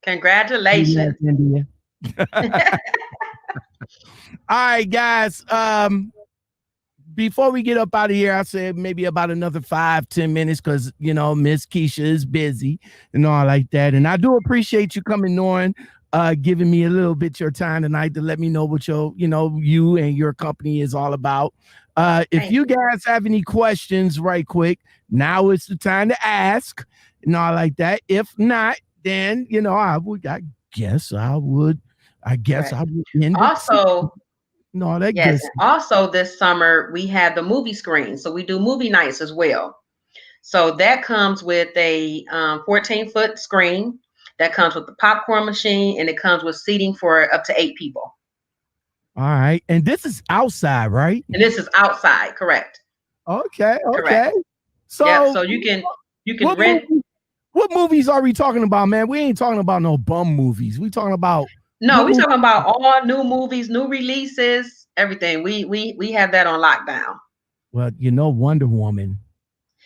Congratulations. India. All right, guys. Before we get up out of here, I said maybe about another 5-10 minutes because Miss Keisha is busy and all like that. And I do appreciate you coming on, giving me a little bit your time tonight to let me know what you and your company is all about. If you guys have any questions, right quick, now is the time to ask and all like that. If not, then I guess I would end also. No, that yes. Also, this summer we have the movie screen, so we do movie nights as well. So that comes with a 14-foot screen. That comes with the popcorn machine, and it comes with seating for up to 8 people. All right, and this is outside, right? And this is outside, correct? Okay. Correct. So, so you can rent. What movies are we talking about, man? We ain't talking about no bum movies. We talking about. No, we're talking about all new movies, new releases, everything. We have that on lockdown. Well, Wonder Woman.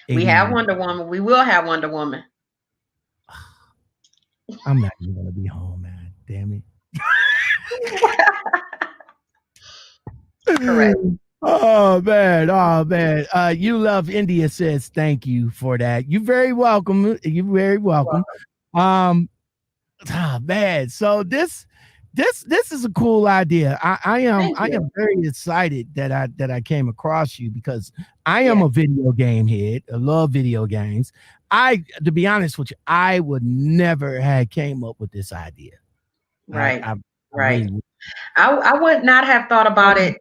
We have Wonder Woman. We will have Wonder Woman. I'm not even gonna be home, man. Damn it. Correct. Oh man. You Love India says thank you for that. You're very welcome. You're very welcome. Man. So this is a cool idea. I am very excited that I came across you because I am a video game head. I love video games. To be honest with you, I would never have came up with this idea. Right. I would not have thought about it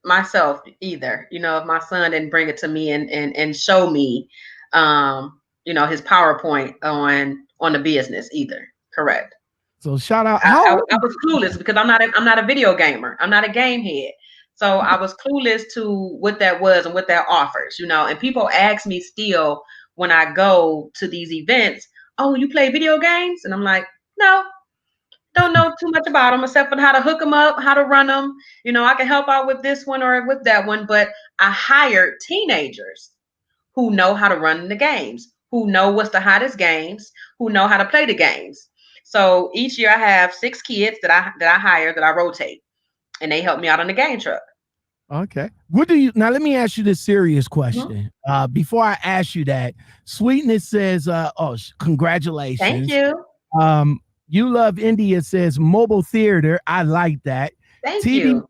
myself either. If my son didn't bring it to me and show me his PowerPoint on the business either. Correct. So shout out. I was clueless because I'm not a video gamer. I'm not a game head. So I was clueless to what that was and what that offers, and people ask me still when I go to these events, oh, you play video games? And I'm like, no, don't know too much about them except for how to hook them up, how to run them. I can help out with this one or with that one, but I hired teenagers who know how to run the games, who know what's the hottest games, who know how to play the games. So each year I have 6 kids that I hire, that I rotate, and they help me out on the game truck. Okay. Now let me ask you this serious question. Before I ask you that, Sweetness says, congratulations. Thank you. You Love India says mobile theater. I like that. Thank you.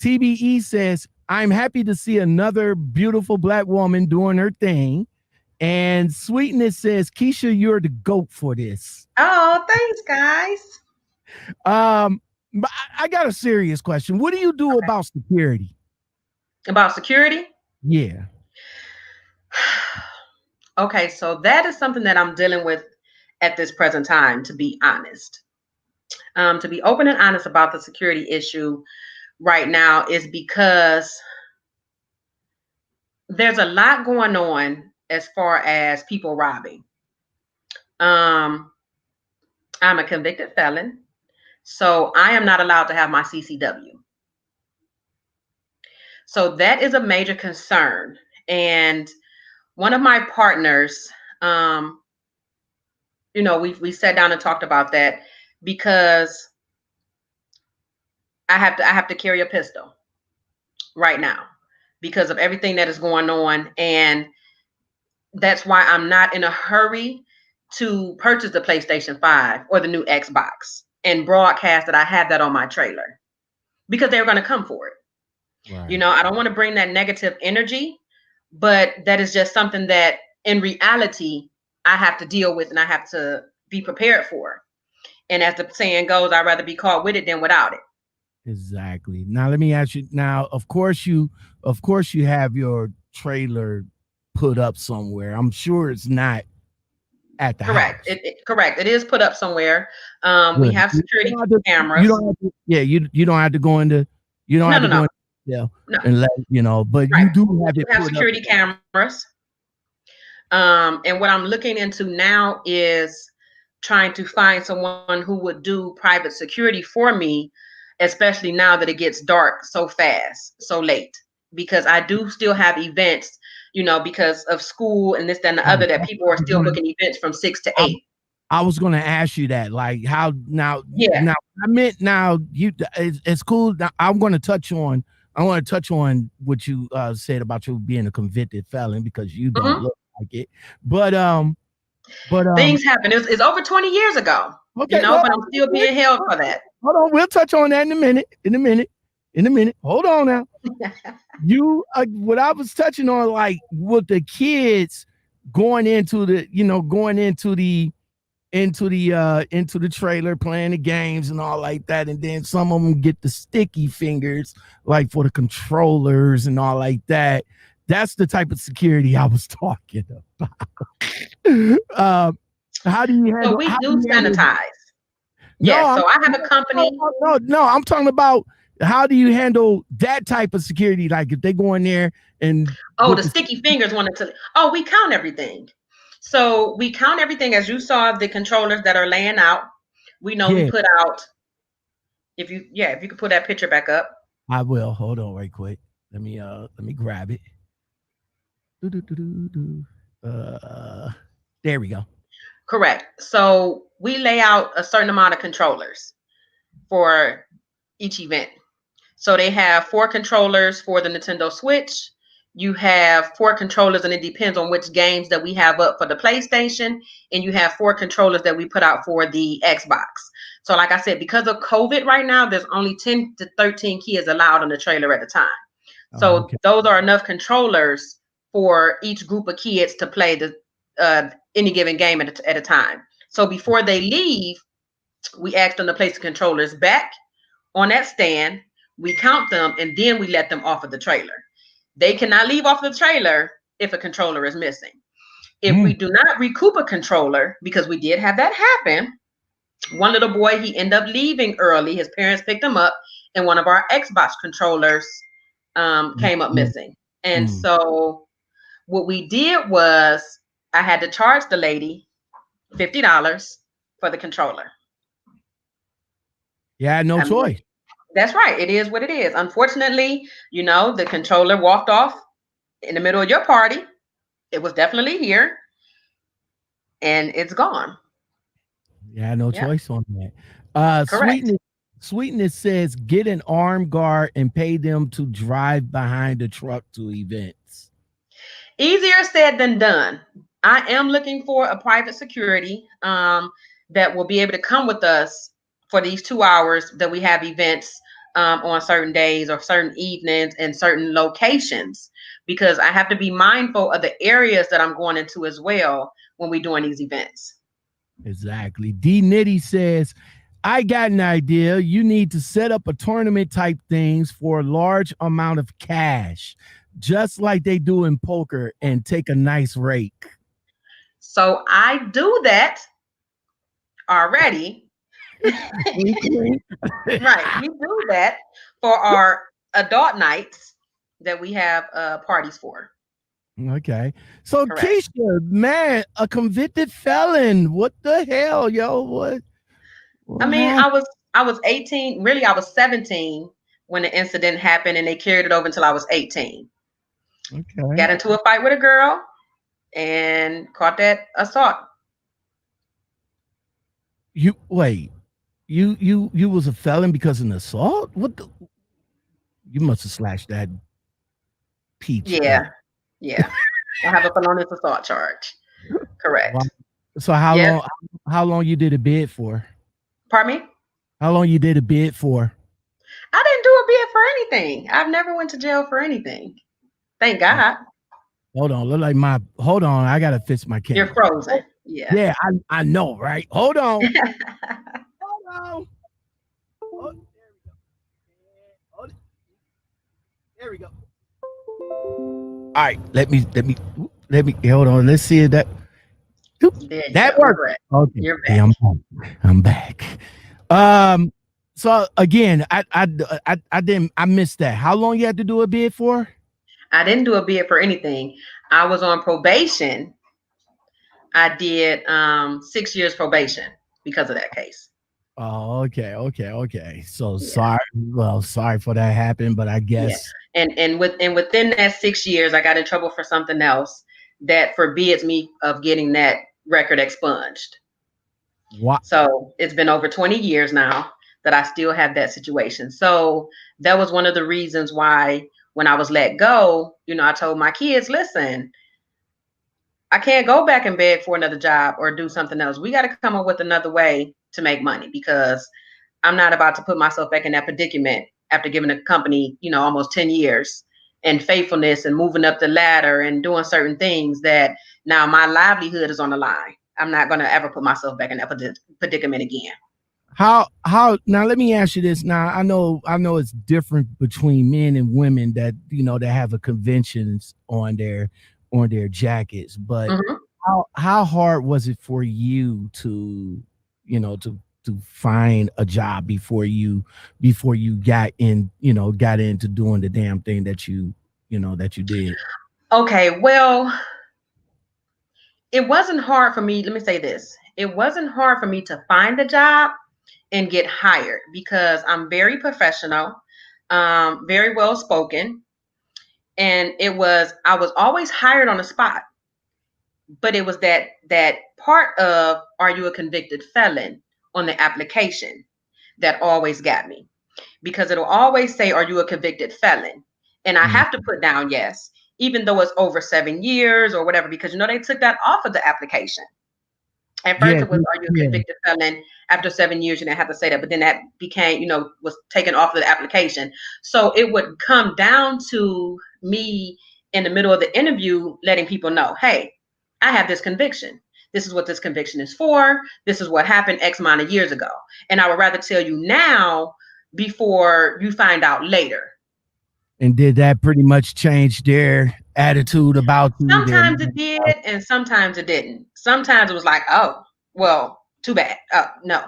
TBE says, I'm happy to see another beautiful Black woman doing her thing. And Sweetness says, Keisha, you're the GOAT for this. Oh, thanks, guys. But I got a serious question. What do you do about security? About security? Yeah. Okay, so that is something that I'm dealing with at this present time, to be honest. To be open and honest about the security issue right now is because there's a lot going on as far as people robbing. I'm a convicted felon, so I am not allowed to have my CCW. So that is a major concern. And one of my partners, we sat down and talked about that because I have to carry a pistol right now because of everything that is going on. And that's why I'm not in a hurry to purchase the PlayStation 5 or the new Xbox and broadcast that I have that on my trailer, because they're going to come for it. Right. I don't want to bring that negative energy, but that is just something that in reality I have to deal with and I have to be prepared for. And as the saying goes, I'd rather be caught with it than without it. Exactly. Now let me ask you. Now, of course you have your trailer put up somewhere. I'm sure it's not at the house. Correct. It is put up somewhere. We have security cameras. You don't have to go into. You don't have to go into. And let but you do have it. Have security cameras. And what I'm looking into now is trying to find someone who would do private security for me, especially now that it gets dark so fast, so late, because I do still have events, because of school and this, that, and the other, that people are still booking events from 6 to 8. I was going to ask you that, like how now. Yeah. Now I meant now you. It's cool. Now, I want to touch on what you said about you being a convicted felon because you don't look like it. But things happen. It's over 20 years ago. Okay, but I'm still being held for that. Hold on, we'll touch on that in a minute. Hold on now. You what I was touching on, like with the kids going into the trailer playing the games and all like that, and then some of them get the sticky fingers like for the controllers and all like that. That's the type of security I was talking about. How do you handle? So we do sanitize. Yeah, so I have a company. No, I'm talking about how do you handle that type of security? Like if they go in there and the sticky fingers wanted to. Oh, we count everything. So we count everything as you saw the controllers that are laying out. We know we put out. If you could put that picture back up. I will. Hold on, right quick. Let me grab it. There we go. Correct. So we lay out a certain amount of controllers for each event. So they have 4 controllers for the Nintendo Switch. You have 4 controllers, and it depends on which games that we have up for the PlayStation. And you have 4 controllers that we put out for the Xbox. So like I said, because of COVID right now, there's only 10 to 13 kids allowed on the trailer at a time. So those are enough controllers for each group of kids to play the any given game at a time. So before they leave, we ask them to place the controllers back on that stand. We count them, and then we let them off of the trailer. They cannot leave off the trailer if a controller is missing. If we do not recoup a controller, because we did have that happen, one little boy, he ended up leaving early. His parents picked him up, and one of our Xbox controllers came up missing. And so what we did was I had to charge the lady $50 for the controller. Yeah, no choice. That's right. It is what it is. Unfortunately, the controller walked off in the middle of your party. It was definitely here, and it's gone. Yeah, no choice on that. Sweetness says get an armed guard and pay them to drive behind the truck to events. Easier said than done. I am looking for a private security that will be able to come with us for these 2 hours that we have events on certain days or certain evenings and certain locations, because I have to be mindful of the areas that I'm going into as well when we're doing these events. Exactly. D Nitty says, I got an idea. You need to set up a tournament type things for a large amount of cash, just like they do in poker, and take a nice rake. So I do that already. Right. We do that for our adult nights that we have parties for. Okay. So Keisha, man, a convicted felon. What the hell, yo? What I mean, I was 18. Really, I was 17 when the incident happened, and they carried it over until I was 18. Okay. Got into a fight with a girl and caught that assault. You was a felon because of an assault? What the? You must have slashed that peach. Yeah. I have a felonious assault charge. Correct. Wow. So how long you did a bid for? Pardon me? How long you did a bid for? I didn't do a bid for anything. I've never went to jail for anything. Thank God. Hold on. Hold on. I gotta fix my camera. You're frozen. Yeah. Yeah, I know, right? Hold on. Hold on. Oh, there we go. All right, let me hold on. Let's see if that worked. Okay, you're back. Yeah, I'm back. So again, I missed that. How long you had to do a bid for? I didn't do a bid for anything. I was on probation. I did 6 years probation because of that case. Oh, okay. So sorry. Well, sorry for that happened, but I guess. Yeah. And within that 6 years, I got in trouble for something else that forbids me of getting that record expunged. Wow. So it's been over 20 years now that I still have that situation. So that was one of the reasons why when I was let go, I told my kids, listen, I can't go back and beg for another job or do something else. We got to come up with another way to make money, because I'm not about to put myself back in that predicament after giving the company, almost 10 years and faithfulness and moving up the ladder and doing certain things that now my livelihood is on the line. I'm not going to ever put myself back in that predicament again. How now, let me ask you this. Now I know it's different between men and women that that have a conventions on their jackets, but how hard was it for you to to find a job before you got into doing the damn thing that you did? Okay, well, it wasn't hard for me. Let me say this. It wasn't hard for me to find a job and get hired, because I'm very professional, very well spoken. And I was always hired on the spot. But it was that part of, are you a convicted felon, on the application that always got me, because it'll always say, are you a convicted felon? And I have to put down yes, even though it's over 7 years or whatever, because they took that off of the application. At first it was, are you a convicted felon? After 7 years, you didn't have to say that, but then that became, was taken off of the application. So it would come down to me in the middle of the interview, letting people know, hey, I have this conviction. This is what this conviction is for. This is what happened X amount of years ago. And I would rather tell you now before you find out later. And did that pretty much change their attitude about you? Sometimes it did, and sometimes it didn't. Sometimes it was like, oh, well, too bad. No,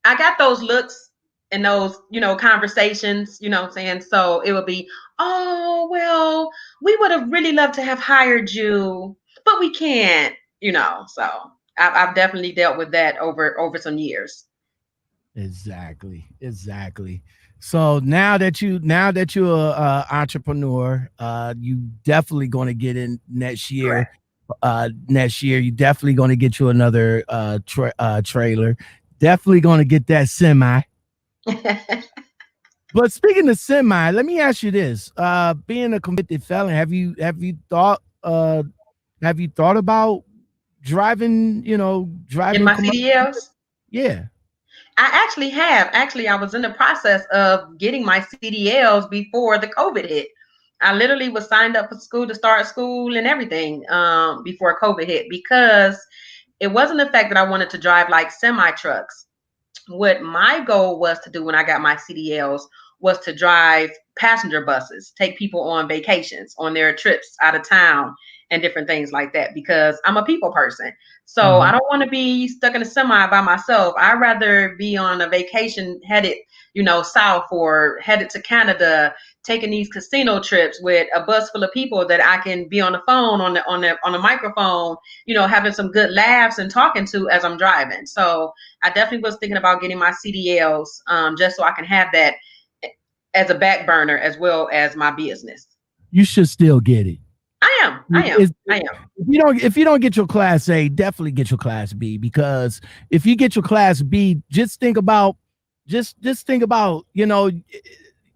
I got those looks and those, conversations, what I'm saying? So it would be, oh, well, we would have really loved to have hired you, but we can't, so I've definitely dealt with that over some years. Exactly. So now that you're an entrepreneur, you definitely going to get in next year. Next year, you definitely going to get you another trailer. Definitely going to get that semi. But speaking of semi, let me ask you this: being a convicted felon, have you thought about driving? Driving in my CDLs? Yeah. I actually have. Actually, I was in the process of getting my CDLs before the COVID hit. I literally was signed up for school to start school and everything before COVID hit, because it wasn't the fact that I wanted to drive like semi trucks. What my goal was to do when I got my CDLs was to drive passenger buses, take people on vacations, on their trips out of town and different things like that, because I'm a people person. So I don't want to be stuck in a semi by myself. I'd rather be on a vacation headed, south, or headed to Canada, taking these casino trips with a bus full of people that I can be on the phone, on the microphone, having some good laughs and talking to as I'm driving. So I definitely was thinking about getting my CDLs, just so I can have that as a back burner as well as my business. You should still get it. I am. If you don't get your class A, definitely get your class B, because if you get your class B, just think about, you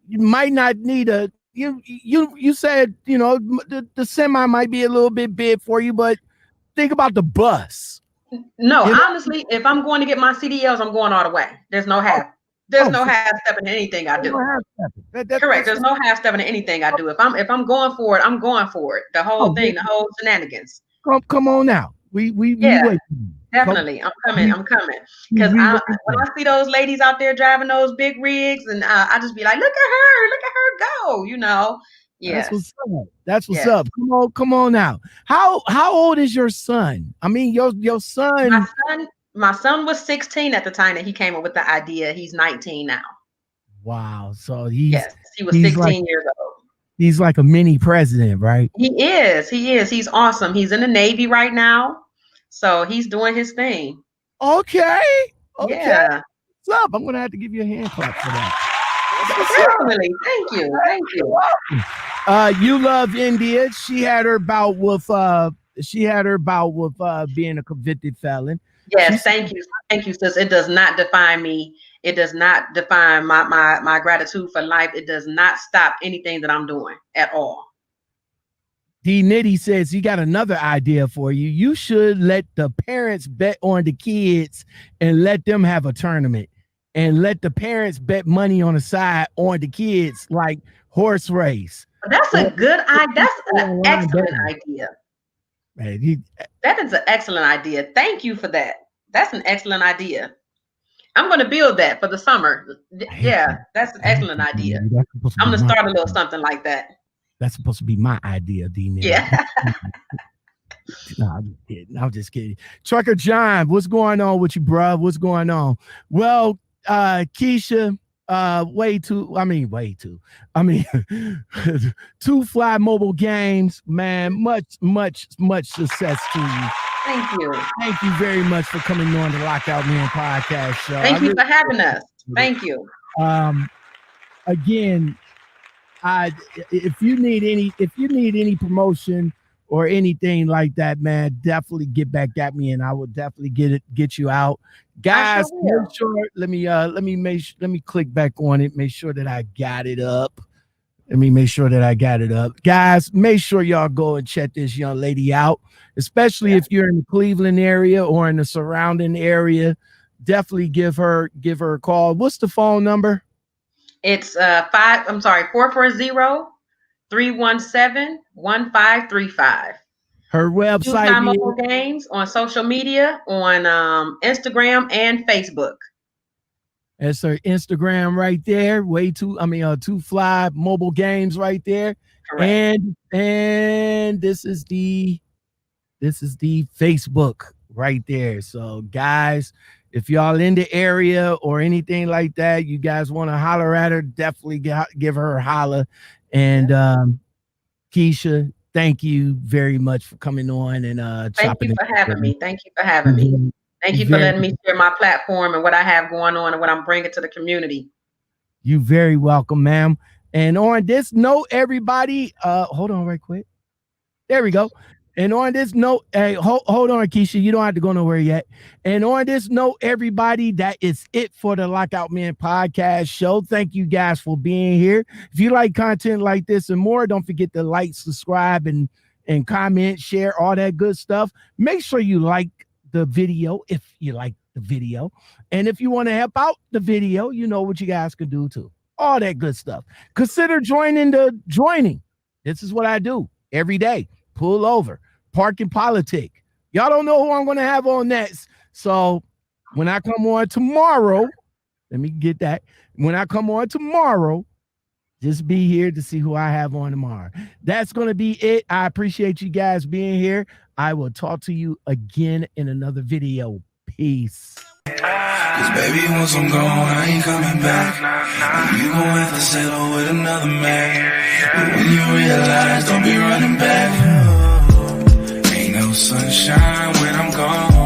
might not need you said, the semi might be a little bit big for you, but think about the bus. No, honestly, if I'm going to get my CDLs, I'm going all the way. There's no half. There's no half stepping in anything I do. Correct. There's no half stepping in anything I do. If I'm going for it, I'm going for it. The whole thing, the whole shenanigans. Come on now. We wait. Definitely. I'm coming. Because when I see those ladies out there driving those big rigs, and I just be like, look at her go, Yes. That's what's up. Come on now. How old is your son? I mean, your son. My son was 16 at the time that he came up with the idea. He's 19 now. Wow. So he was 16 years old. He's like a mini president, right? He is. He's awesome. He's in the Navy right now. So he's doing his thing. Okay. Yeah. What's up? I'm going to have to give you a hand clap for that. Definitely. Thank you. You Love India. She had her bout with her bout with being a convicted felon. Yes, thank you, sis. It does not define me. It does not define my gratitude for life. It does not stop anything that I'm doing at all. D Nitty says he got another idea for you. You should let the parents bet on the kids and let them have a tournament, and let the parents bet money on the side on the kids, like horse race. That's a good idea. That's an excellent idea. Man, that is an excellent idea. Thank you for that. That's an excellent idea. I'm going to build that for the summer. Yeah, that's an excellent idea. I'm going to start a little something like that. That's supposed to be my idea, D. Yeah. No, I'm just kidding. Trucker John, what's going on with you, bruh? What's going on? Well, Keisha, Two Fly Mobile Games, man, much success to you. Thank you. Thank you very much for coming on the Lockoutmen podcast show. Thank you for having us. Thank you. Again, if you need any promotion or anything like that, man, definitely get back at me, and I will definitely get you out. Guys, make sure, let me click back on it, make sure that I got it up. Guys, make sure y'all go and check this young lady out, especially if you're in the Cleveland area or in the surrounding area. Definitely give her a call. What's the phone number? It's 440-317-1535. Her website is Mobile Games on social media, on Instagram and Facebook. That's her Instagram right there. Two Fly Mobile Games right there. Correct. And this is the Facebook right there. So guys, if y'all in the area or anything like that, you guys want to holler at her, definitely give her a holler. And Keisha, thank you very much for coming on and Thank you for having me. Thank you for having me. Thank you for letting me share my platform and what I have going on and what I'm bringing to the community. You're very welcome, ma'am. And on this note, everybody, hold on right quick. There we go. And on this note, hey, hold on, Keisha. You don't have to go nowhere yet. And on this note, everybody, that is it for the Lockoutmen podcast show. Thank you guys for being here. If you like content like this and more, don't forget to like, subscribe, and comment, share, all that good stuff. Make sure you like the video if you like the video. And if you want to help out the video, you know what you guys can do too. All that good stuff. Consider joining. This is what I do every day. Pull over. Park and politic. Y'all don't know who I'm going to have on next. So when I come on tomorrow, let me get that. When I come on tomorrow, just be here to see who I have on tomorrow. That's going to be it. I appreciate you guys being here. I will talk to you again in another video. Peace. Cause baby, once I'm gone, I ain't coming back. And you gon' have to settle with another man. But when you realize, don't be running back. Ain't no sunshine when I'm gone.